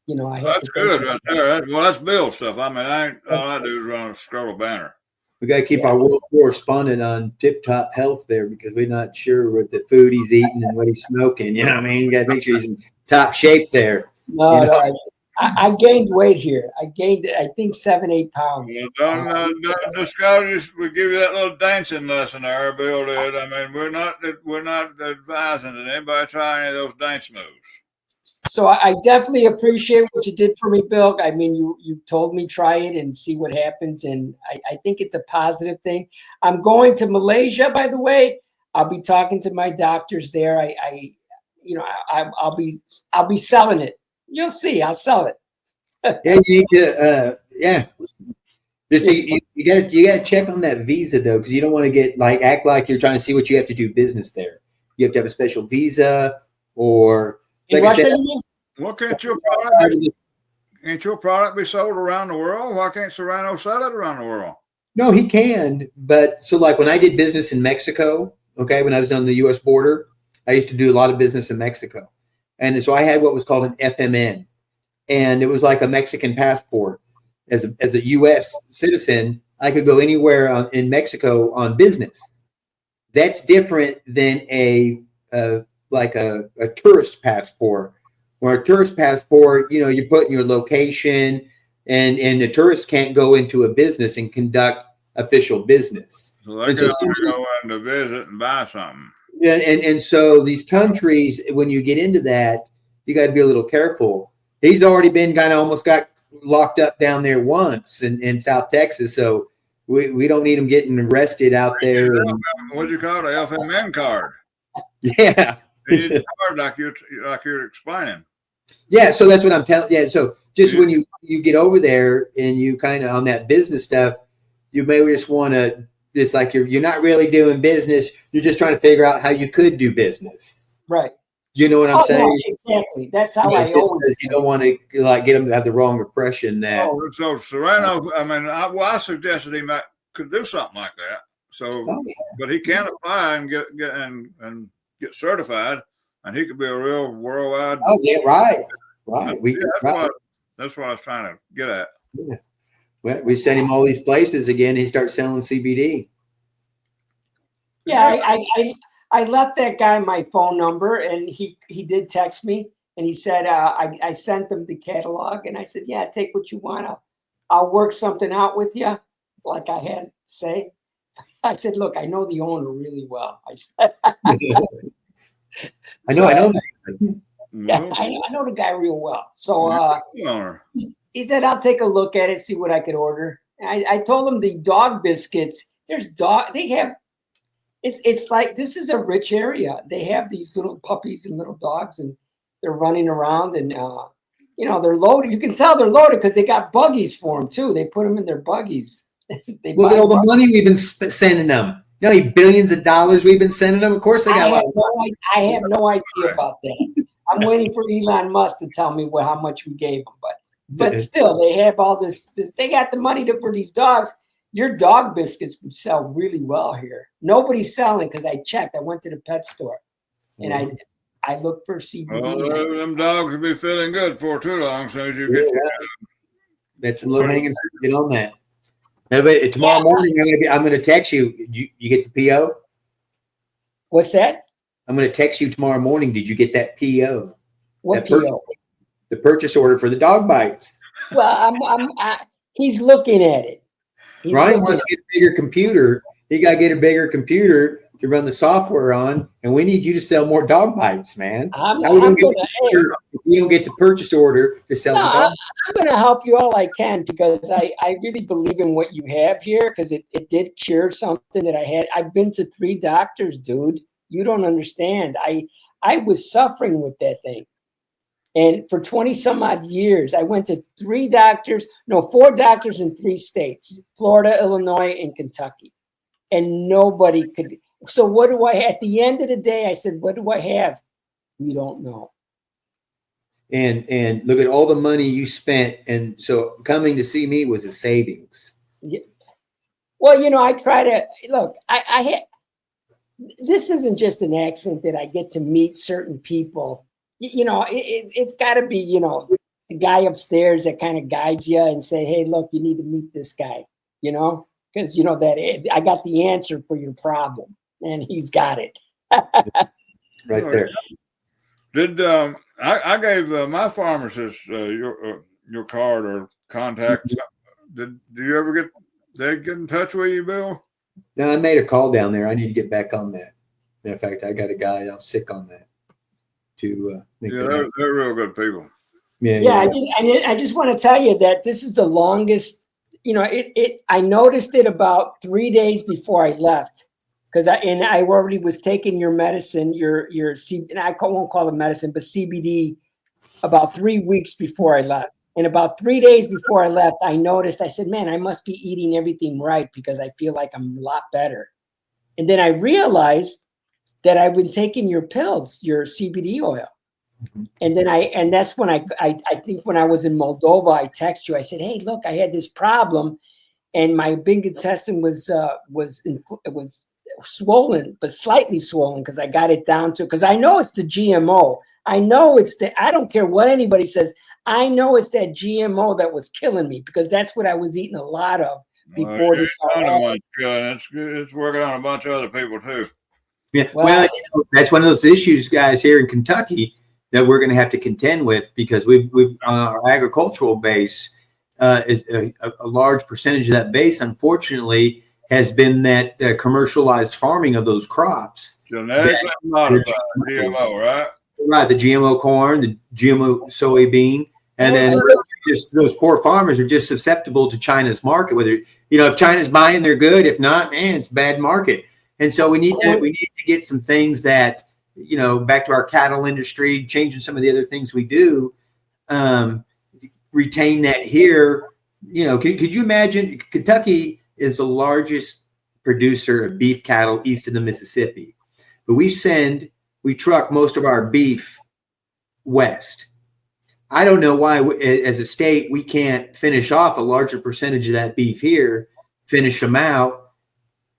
that's good right there. Well, that's Bill's stuff. I mean, all I do is run a scroll banner. We got to keep our world correspondent on tip-top health there because we're not sure what the food he's eating and what he's smoking. You know what I mean? You got to make sure he's in top shape there. No, I gained weight here. I gained, I think, 7-8 pounds. Well, don't discourage. We give you that little dancing lesson there, Bill did. I mean, we're not advising that anybody try any of those dance moves. So I definitely appreciate what you did for me, Bill. I mean, you told me try it and see what happens, and I think it's a positive thing. I'm going to Malaysia, by the way. I'll be talking to my doctors there. I'll be selling it. You'll see. I'll sell it. Yeah, you need to. You got to check on that visa though, because you don't want to get act like you're trying to see what you have to do business there. You have to have a special visa or. In Russia, well, can't your product be sold around the world? Why can't Serrano sell it around the world? No, he can. But so when I did business in Mexico, when I was on the U.S. border, I used to do a lot of business in Mexico. And so I had what was called an FMN. And it was like a Mexican passport. As a U.S. citizen, I could go anywhere in Mexico on business. That's different than a tourist passport. Where a tourist passport, you put in your location, and the tourist can't go into a business and conduct official business. So they can only go in to visit and buy something. Yeah, and so these countries, when you get into that, you got to be a little careful. He's already been kind of almost got locked up down there once in South Texas, so we don't need him getting arrested out there. What do you call it? A FMN card. Yeah, You need a card like you're explaining. Yeah, so that's what I'm telling. Yeah, so just when you get over there and you kind of on that business stuff, you may just want to. It's like you're not really doing business. You're just trying to figure out how you could do business. Right. You know what I'm saying? No, exactly. That's how I always. You don't want to get them to have the wrong impression that. Oh, so Serrano, I mean, I suggested he could do something like that. So, but he can apply and get certified, and he could be a real worldwide. Oh yeah, right. That's what I was trying to get at. Yeah. Well, we send him all these places again. He starts selling CBD. Yeah, I left that guy my phone number, and he did text me, and he said I sent him the catalog, and I said, yeah, take what you want. I'll work something out with you, like I had to say. I said, look, I know the owner really well. I said, I know. Yeah, I know the guy real well. So he said, I'll take a look at it, see what I could order. And I told him the dog biscuits. They have. It's like this is a rich area. They have these little puppies and little dogs, and they're running around, and they're loaded. You can tell they're loaded because they got buggies for them too. They put them in their buggies. Look at all the money we've been sending them. You know how many billions of dollars we've been sending them? Of course they got. I have no idea about that. I'm waiting for Elon Musk to tell me how much we gave them, but still, they have all this. They got the money for these dogs. Your dog biscuits would sell really well here. Nobody's selling because I checked. I went to the pet store and I looked for CBD. Well, them dogs will be feeling good for too long. So as you get that's some low hanging fruit. Get on that. Now, but tomorrow morning, I'm going to text you. You get the PO? What's that? I'm going to text you tomorrow morning. Did you get that PO? What PO? The purchase order for the dog bites. Well, he's looking at it. Ryan wants to get a bigger computer. He got to get a bigger computer to run the software on, and we need you to sell more dog bites, man. You don't get the purchase order to sell the dog. I'm going to help you all I can because I really believe in what you have here because it did cure something that I had. I've been to 3 doctors, dude. You don't understand. I was suffering with that thing. And for 20 some odd years, I went to 4 doctors in 3 states, Florida, Illinois, and Kentucky. And nobody could. So what do I, at the end of the day, I said, what do I have? We don't know. And look at all the money you spent. And so coming to see me was a savings. Yeah. Well, I try to, look, this isn't just an accident that I get to meet certain people. It's got to be, the guy upstairs that kind of guides you and say, hey, look, you need to meet this guy, because, that I got the answer for your problem and he's got it. Right there. Did I gave my pharmacist your card or contact? Do you ever they get in touch with you, Bill? No, I made a call down there. I need to get back on that. In fact, I got a guy out sick on that. They're real good people. Yeah. I just want to tell you that this is the longest. I noticed it about 3 days before I left because I already was taking your medicine, and I won't call it medicine, but CBD, about 3 weeks before I left. And about 3 days before I left, I noticed. I said, "Man, I must be eating everything right because I feel like I'm a lot better." And then I realized that I've been taking your pills, your CBD oil. And then that's when I think when I was in Moldova, I texted you. I said, hey, look, I had this problem and my big intestine was swollen, but slightly swollen because I got it down to, because I know it's the GMO. I don't care what anybody says. I know it's that GMO that was killing me because that's what I was eating a lot of before this all happened. It's working on a bunch of other people too. Yeah, well, that's one of those issues, guys, here in Kentucky that we're going to have to contend with because we've on our agricultural base, a large percentage of that base, unfortunately, has been that commercialized farming of those crops. Genetically modified GMO, right? Right, the GMO corn, the GMO soybean, and then just those poor farmers are just susceptible to China's market. Whether if China's buying, they're good. If not, man, it's bad market. And so we need to get some things that back to our cattle industry, changing some of the other things we do, retain that here. Could you imagine? Kentucky is the largest producer of beef cattle east of the Mississippi, but we truck most of our beef west. I don't know why, as a state, we can't finish off a larger percentage of that beef here, finish them out,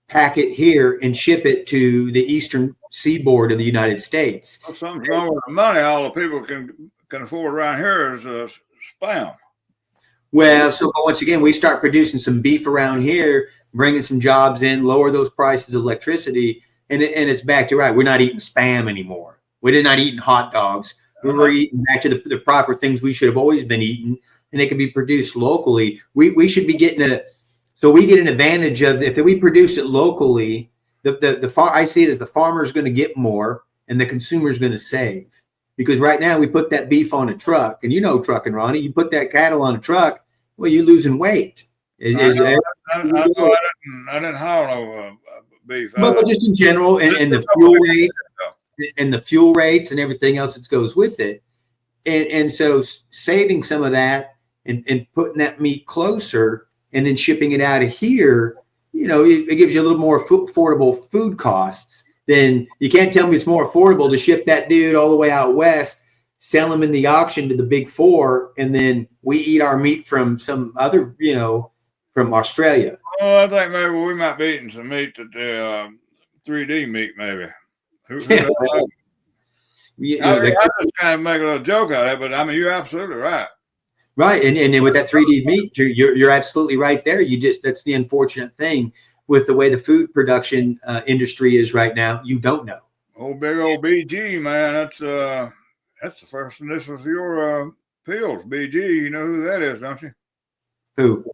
pack it here, and ship it to the eastern seaboard of the United States. Well, something's wrong with the money. All the people can afford around here is spam. Well, so once again, we start producing some beef around here, bringing some jobs in, lower those prices of electricity, and it's back to right. We're not eating spam anymore. We're not eating hot dogs. We're eating back to the proper things we should have always been eating, and they can be produced locally. We should be getting so we get an advantage of if we produce it locally. I see it as the farmer is going to get more, and the consumer is going to save. Because right now we put that beef on a truck, and trucking, Ronnie. You put that cattle on a truck, well, you're losing weight. I didn't haul no beef. But just in general, and the fuel rates. And the fuel rates and everything else that goes with it. And so saving some of that and putting that meat closer and then shipping it out of here, it gives you a little more affordable food costs. Then you can't tell me it's more affordable to ship that dude all the way out west, sell him in the auction to the big four, and then we eat our meat from some other, from Australia. Oh, I think maybe we might be eating some meat that 3D meat, maybe. I just kind of make a little joke out of it, but I mean, you're absolutely right. Right, and then with that 3D meat, you're absolutely right there. That's the unfortunate thing with the way the food production industry is right now. You don't know. Oh, big old BG, man. That's the first initial of your pills. BG, you know who that is, don't you? Who?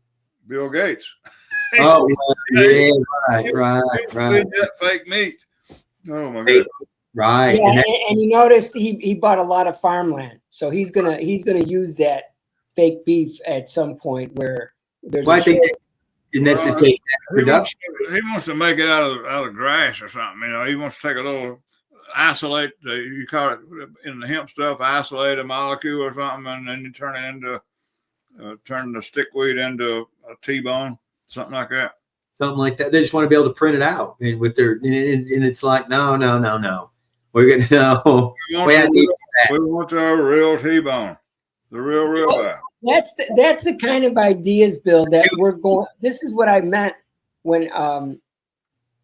Bill Gates. Oh, yeah, right. That fake meat. Oh my God! Right, yeah, and you noticed he bought a lot of farmland, so he's gonna use that fake beef at some point where there's. Well, I think that's to take that production. He wants to make it out of grass or something. He wants to take a little isolate. You call it in the hemp stuff, isolate a molecule or something, and then you turn it into turn the stickweed into a T-bone, something like that. Something like that. They just want to be able to print it out, and with their and it's like no. We're gonna no. We want the real T-bone, the real guy. That's the kind of ideas, Bill, that we're going. This is what I meant when.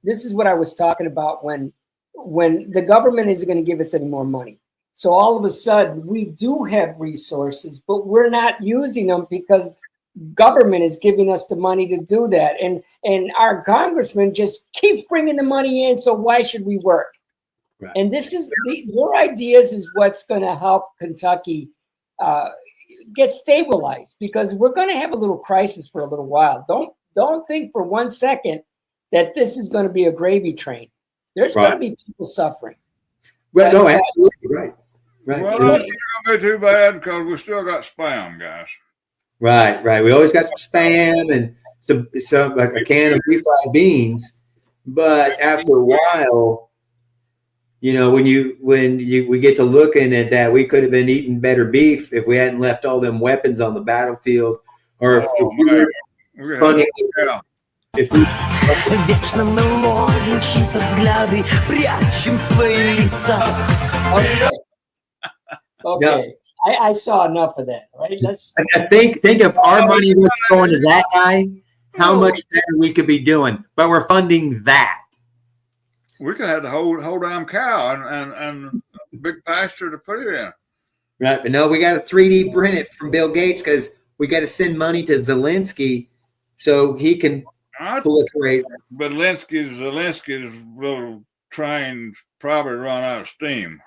This is what I was talking about when the government isn't going to give us any more money. So all of a sudden, we do have resources, but we're not using them because government is giving us the money to do that, and our congressman just keeps bringing the money in. So why should we work? Right. And this is your ideas is what's going to help Kentucky get stabilized, because we're going to have a little crisis for a little while. Don't think for 1 second that this is going to be a gravy train. There's going to be people suffering. Well, no, absolutely right. Well, it's not going to be too bad because we still got spam, guys. Right. We always got some spam and some like a can of refried beans. But after a while, when we get to looking at that, we could have been eating better beef if we hadn't left all them weapons on the battlefield, or if we were funding. If we Okay. I saw enough of that. Right? I think if our money was going to that guy, how much better we could be doing. But we're funding that. We could have the whole damn cow and big pasture to put it in. Right, but no, we got to 3D print it from Bill Gates because we got to send money to Zelensky so he can proliferate. But Zelensky's little train's probably run out of steam.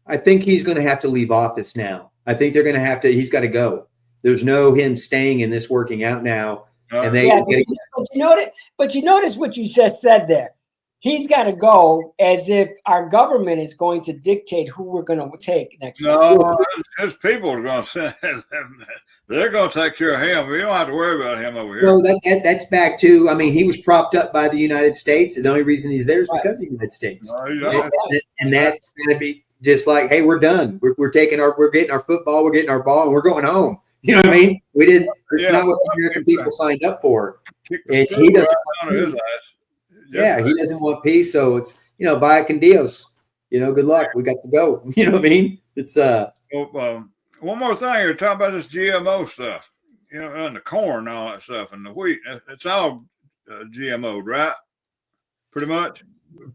I think he's going to have to leave office now. I think they're going to have to. He's got to go. There's no him staying in this working out now. And they. Yeah, but you notice what you just said there. He's got to go, as if our government is going to dictate who we're going to take next. No, his people are going to send. They're going to take care of him. We don't have to worry about him over here. No, that's back to. I mean, he was propped up by the United States. The only reason he's there is because of the United States. And that's going to be just like, hey, we're done. We're getting our football, we're getting our ball, and we're going home. You know what I mean? We did. It's not what the American people signed up for, and he doesn't. Yeah, he doesn't want peace, so it's vaya con Dios. Good luck. We got to go. You know what I mean? It's one more thing. You're talking about this GMO stuff, and the corn and all that stuff, and the wheat. It's all GMO, right? Pretty much.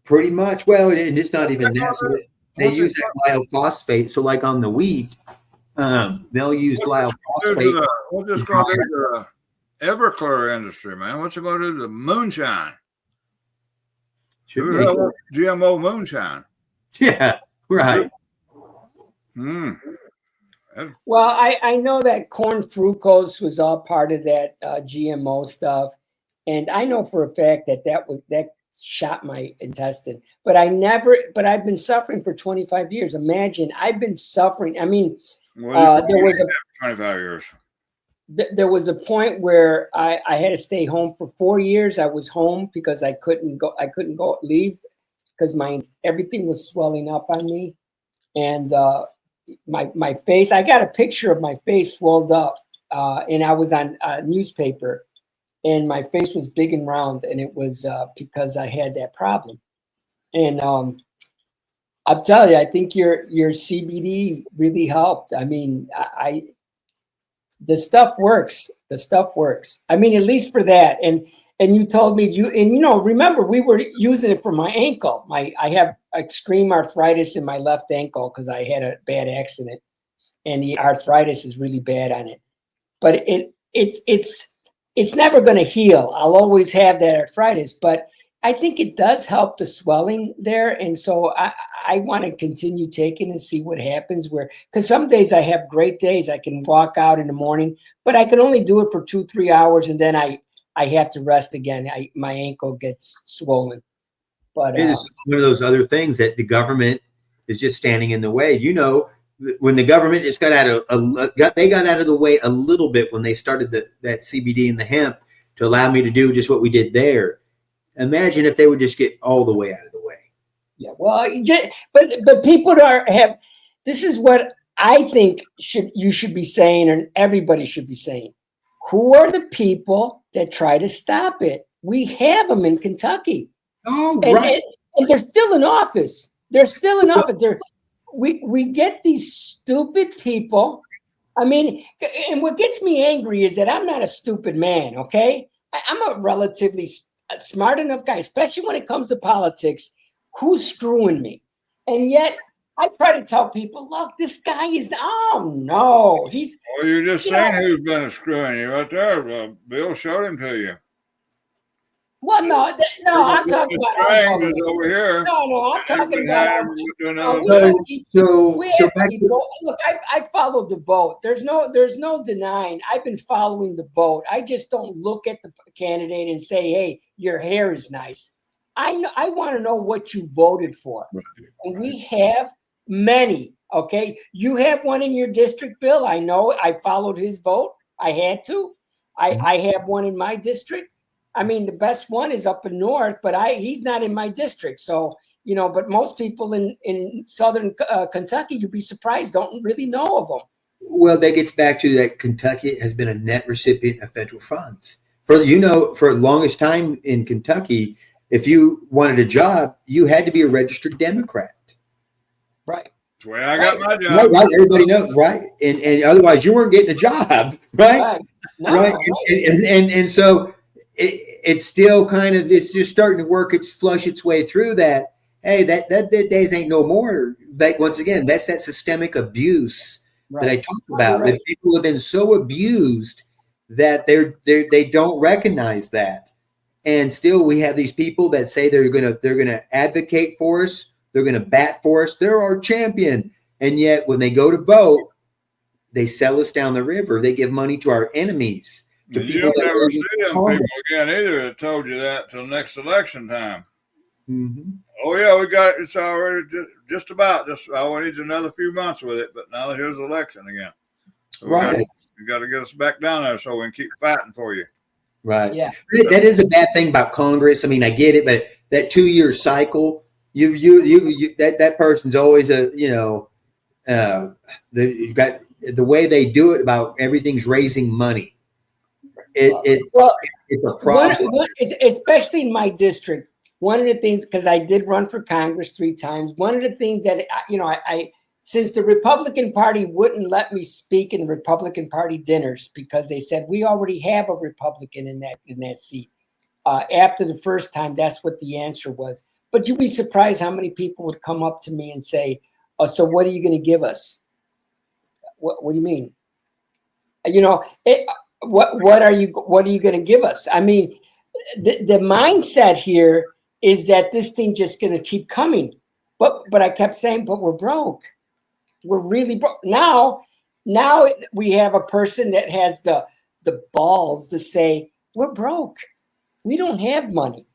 Pretty much. Well, and it's not even that. So they use that glyphosate. So, like on the wheat, they'll use glyphosate. What's this going to the Everclear industry, man? What's it going to do to the moonshine? GMO moonshine. Yeah, right. Well, I know that corn fructose was all part of that GMO stuff, and I know for a fact that shot my intestine. But I've been suffering for 25 years. Imagine, I've been suffering. I mean, there was 25 years. There was a point where I had to stay home for 4 years. I was home because I couldn't go leave because everything was swelling up on me, and my face. I got a picture of my face swelled up, and I was on a newspaper, and my face was big and round, and it was because I had that problem. And I'll tell you, I think your CBD really helped. I mean, the stuff works. The stuff works. I mean, at least for that. And you told me remember we were using it for my ankle. I have extreme arthritis in my left ankle because I had a bad accident, and the arthritis is really bad on it. But it's never going to heal. I'll always have that arthritis, but I think it does help the swelling there. And so I want to continue taking and see what happens because some days I have great days. I can walk out in the morning, but I can only do it for 2-3 hours. And then I have to rest again. My ankle gets swollen. But it's one of those other things that the government is just standing in the way. When the government just got out of the way a little bit when they started that CBD and the hemp to allow me to do just what we did there. Imagine if they would just get all the way out of the way. Yeah, well, but people have. This is what I think you should be saying, and everybody should be saying. Who are the people that try to stop it? We have them in Kentucky. Oh, right. And they're still in office. We get these stupid people. I mean, and what gets me angry is that I'm not a stupid man. Okay, I'm a relatively smart enough guy, especially when it comes to politics. Who's screwing me? And yet I try to tell people, look, this guy is, oh no, he's. Well, you're just saying who's been screwing you right there. Bill showed him to you. Well, no, I'm talking about over here. No, I'm talking about. Look, I followed the vote. There's no denying. I've been following the vote. I just don't look at the candidate and say, "Hey, your hair is nice." I want to know what you voted for, and we have many. Okay, you have one in your district, Bill. I know. I followed his vote. I had to. I have one in my district. I mean, the best one is up in north, but he's not in my district. So, but most people in southern Kentucky, you'd be surprised, don't really know of them. Well, that gets back to that Kentucky has been a net recipient of federal funds. For the longest time in Kentucky, if you wanted a job, you had to be a registered Democrat. Right. That's the way I got my job. Right. Everybody knows, right? And otherwise you weren't getting a job, right? Right. And so it's still it's just starting to work. It's flush its way through that. Hey, that days ain't no more. Like, once again, that's that systemic abuse that I talked about. That people have been so abused that they don't recognize that. And still we have these people that say they're gonna advocate for us, they're gonna bat for us, they're our champion. And yet when they go to vote, they sell us down the river. They give money to our enemies. To And people you'll that never see them harm people again either that told you that till next election time. Mm-hmm. Oh yeah, we got it. It's already just about. Just all we need is another few months with it. But now here's the election again. So Right. You got to get us back down there so we can keep fighting for you. Right. Yeah. That is a bad thing about Congress. I mean, I get it, but that 2-year cycle, that person's always you've got the way they do it about everything's raising money. It's a problem. Especially in my district. One of the things, because I did run for Congress 3 times, one of the things that, I since the Republican Party wouldn't let me speak in Republican Party dinners because they said we already have a Republican in that seat. After the first time, that's what the answer was. But you'd be surprised how many people would come up to me and say, "Oh, so what are you going to give us? What do you mean? What are you going to give us? I mean, the mindset here is that this thing just going to keep coming. But I kept saying, but we're broke. We're really broke. Now we have a person that has the balls to say, we're broke. We don't have money.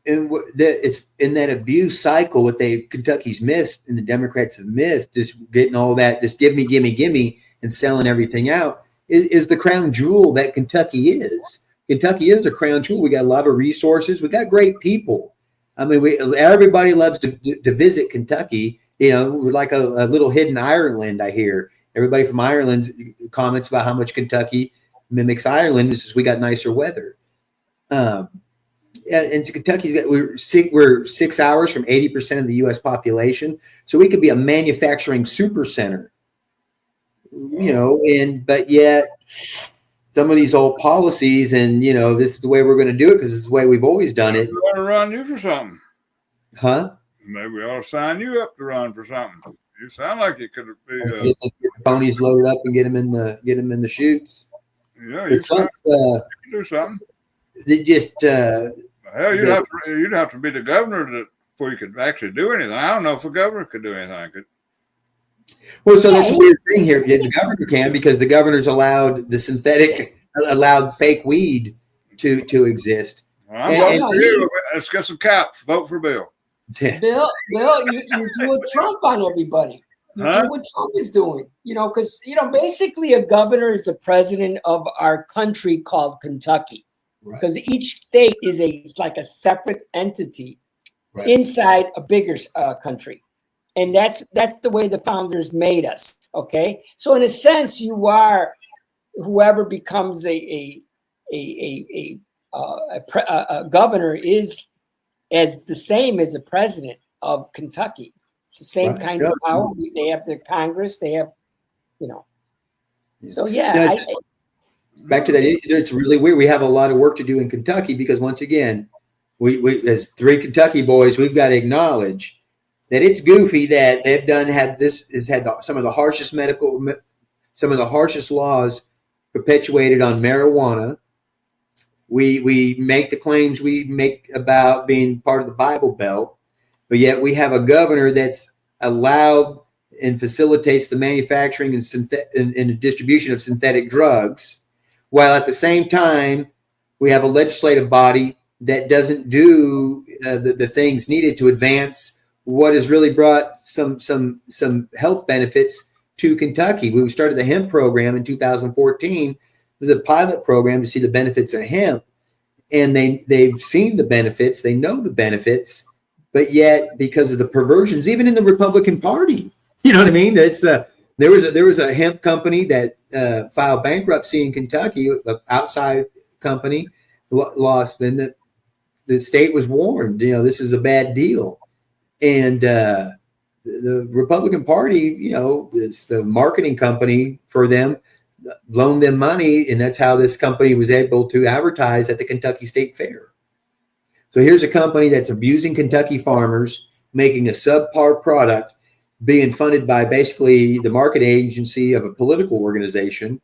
And it's in that abuse cycle, what Kentucky's missed and the Democrats have missed, just getting all that, just give me, and selling everything out, is the crown jewel that Kentucky is. Kentucky is a crown jewel. We got a lot of resources. We got great people. I mean, everybody loves to visit Kentucky. We're like a little hidden Ireland, I hear. Everybody from Ireland comments about how much Kentucky mimics Ireland. This is we got nicer weather. And Kentucky's we're 6 hours from 80% of the U.S. population, so we could be a manufacturing super center. But yet some of these old policies, and this is the way we're going to do it because it's the way we've always done it. We want to run you for something, huh? Maybe we ought to sign you up to run for something. You sound like you could be. Get the ponies loaded up and get them in the chutes. Yeah, you can do something. They just hell, you'd have to be the governor before you could actually do anything. I don't know if a governor could do anything. Well, so that's a weird thing here. The governor can, because the governor's allowed fake weed to exist. Well, I'm voting for you. Let's get some cops. Vote for Bill. Bill, you do a Trump on everybody. You do what Trump is doing. Because basically a governor is the president of our country called Kentucky. Because each state is like a separate entity inside a bigger country. And that's the way the founders made us. Okay, so in a sense, you are whoever becomes a governor is as the same as a president of Kentucky. It's the same kind of power. They have their Congress. They have, So back to that, it's really weird. We have a lot of work to do in Kentucky because once again, we as 3 Kentucky boys, we've got to acknowledge that it's goofy that they've had some of the harshest laws perpetuated on marijuana. We make the claims we make about being part of the Bible Belt, but yet we have a governor that's allowed and facilitates the manufacturing and the distribution of synthetic drugs, while at the same time we have a legislative body that doesn't do the things needed to advance what has really brought some health benefits to Kentucky. We started the hemp program in 2014. It was a pilot program to see the benefits of hemp, and they've seen the benefits. They know the benefits, but yet because of the perversions, even in the Republican Party, you know what I mean? There was a hemp company that filed bankruptcy in Kentucky, an outside company lost. Then the state was warned, this is a bad deal. And the Republican Party, it's the marketing company for them, loaned them money, and that's how this company was able to advertise at the Kentucky State Fair. So here's a company that's abusing Kentucky farmers, making a subpar product, being funded by basically the marketing agency of a political organization,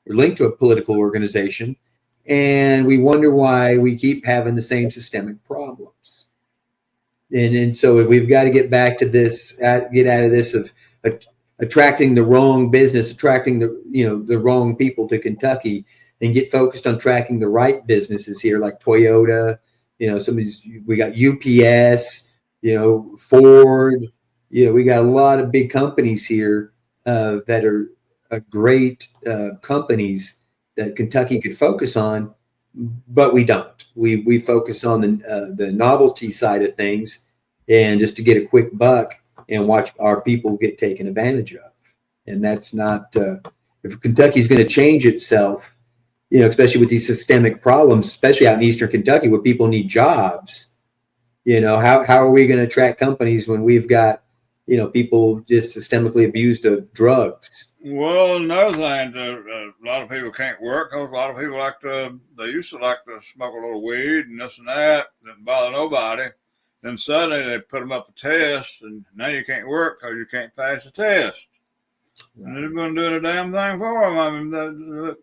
or linked to a political organization, and we wonder why we keep having the same systemic problems. And so if we've got to get back to this, get out of this of attracting the wrong business, attracting the wrong people to Kentucky, and get focused on tracking the right businesses here, like Toyota. Some of these, we got UPS, Ford. We got a lot of big companies here that are great companies that Kentucky could focus on, but we don't. We focus on the novelty side of things, and just to get a quick buck and watch our people get taken advantage of. And that's not, if Kentucky's going to change itself, especially with these systemic problems, especially out in Eastern Kentucky where people need jobs, how are we going to attract companies when we've got, people just systemically abused of drugs? Well, another thing, a lot of people can't work because a lot of people they used to like to smoke a little weed and this and that, didn't bother nobody. Then suddenly they put them up a test, and now you can't work because you can't pass the test. Right. And they're going to do the damn thing for them. I mean,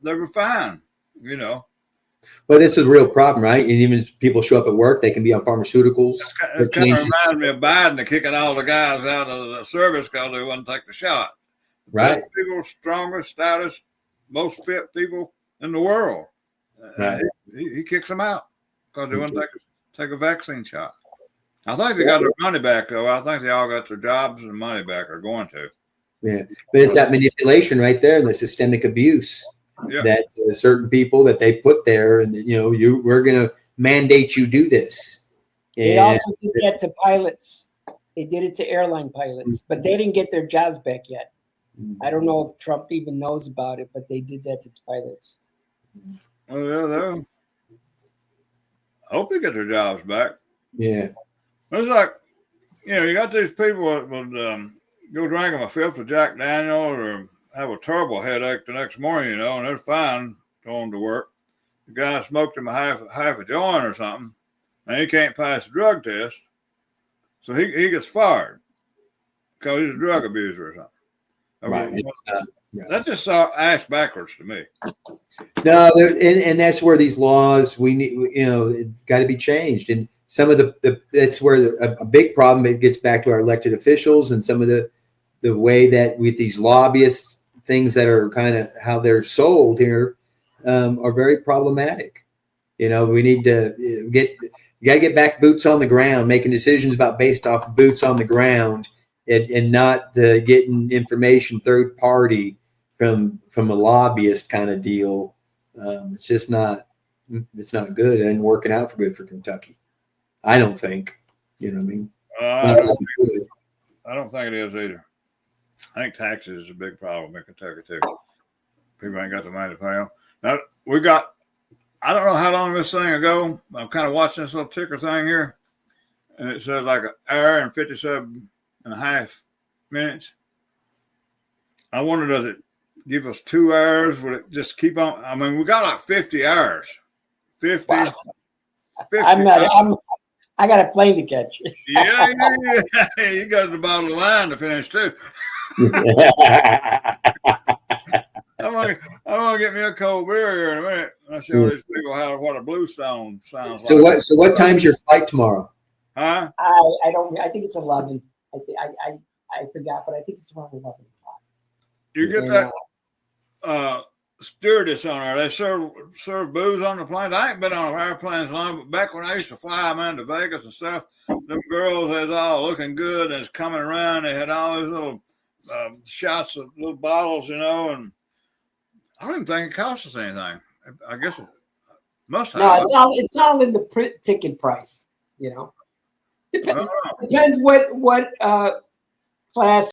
they were fine, Well, this is a real problem, right? And even as people show up at work, they can be on pharmaceuticals. It kind of reminds me of Biden kicking all the guys out of the service because they wouldn't take the shot. Right. Best people, strongest, stoutest, most fit people in the world. Right. He kicks them out because they wouldn't take a vaccine shot. I think they got their money back, though. I think they all got their jobs and money back, or going to. Yeah. But it's that manipulation right there, and the systemic abuse that certain people that they put there, and, we're going to mandate you do this. They also did that to pilots. They did it to airline pilots, but they didn't get their jobs back yet. I don't know if Trump even knows about it, but they did that to pilots. Oh, yeah, I hope they get their jobs back. Yeah. It's like, you got these people that would go drink them a fifth of Jack Daniels or have a terrible headache the next morning, and they're fine going to work. The guy smoked him half a joint or something, and he can't pass the drug test, so he gets fired because he's a drug abuser or something. Right. That just ass backwards to me. No, and that's where these laws we need, got to be changed. And some of that's where a big problem. It gets back to our elected officials and some of the way that with these lobbyists, things that are kind of how they're sold here are very problematic. We need to get back boots on the ground, making decisions based off boots on the ground. And not getting information third party from a lobbyist kind of deal. It's just not good and working out for Kentucky. I don't think. You know what I mean? I don't think it is either. I think taxes is a big problem in Kentucky too. People ain't got the money to pay them. Now I don't know how long this thing ago. I'm kind of watching this little ticker thing here, and it says like an hour and 57.5 minutes. I wonder, does it give us 2 hours? Would it just keep on? I mean, we got like 50 hours. 50. Wow. 50 I got a plane to catch. Yeah. You got the bottle of wine to finish too. I'm gonna get me a cold beer here in a minute. I'll show these people what a Bluestone sounds like. So what time's your flight tomorrow? Huh? I don't. I think it's 11. I forgot, but I think it's around 11 o'clock. You get that stewardess on there. They serve booze on the planes. I ain't been on airplanes long, but back when I used to fly them into Vegas and stuff, them girls was all looking good and was coming around. They had all these little shots of little bottles, and I don't even think it cost us anything. I guess it must have. No, it's all in the ticket price. Depends what class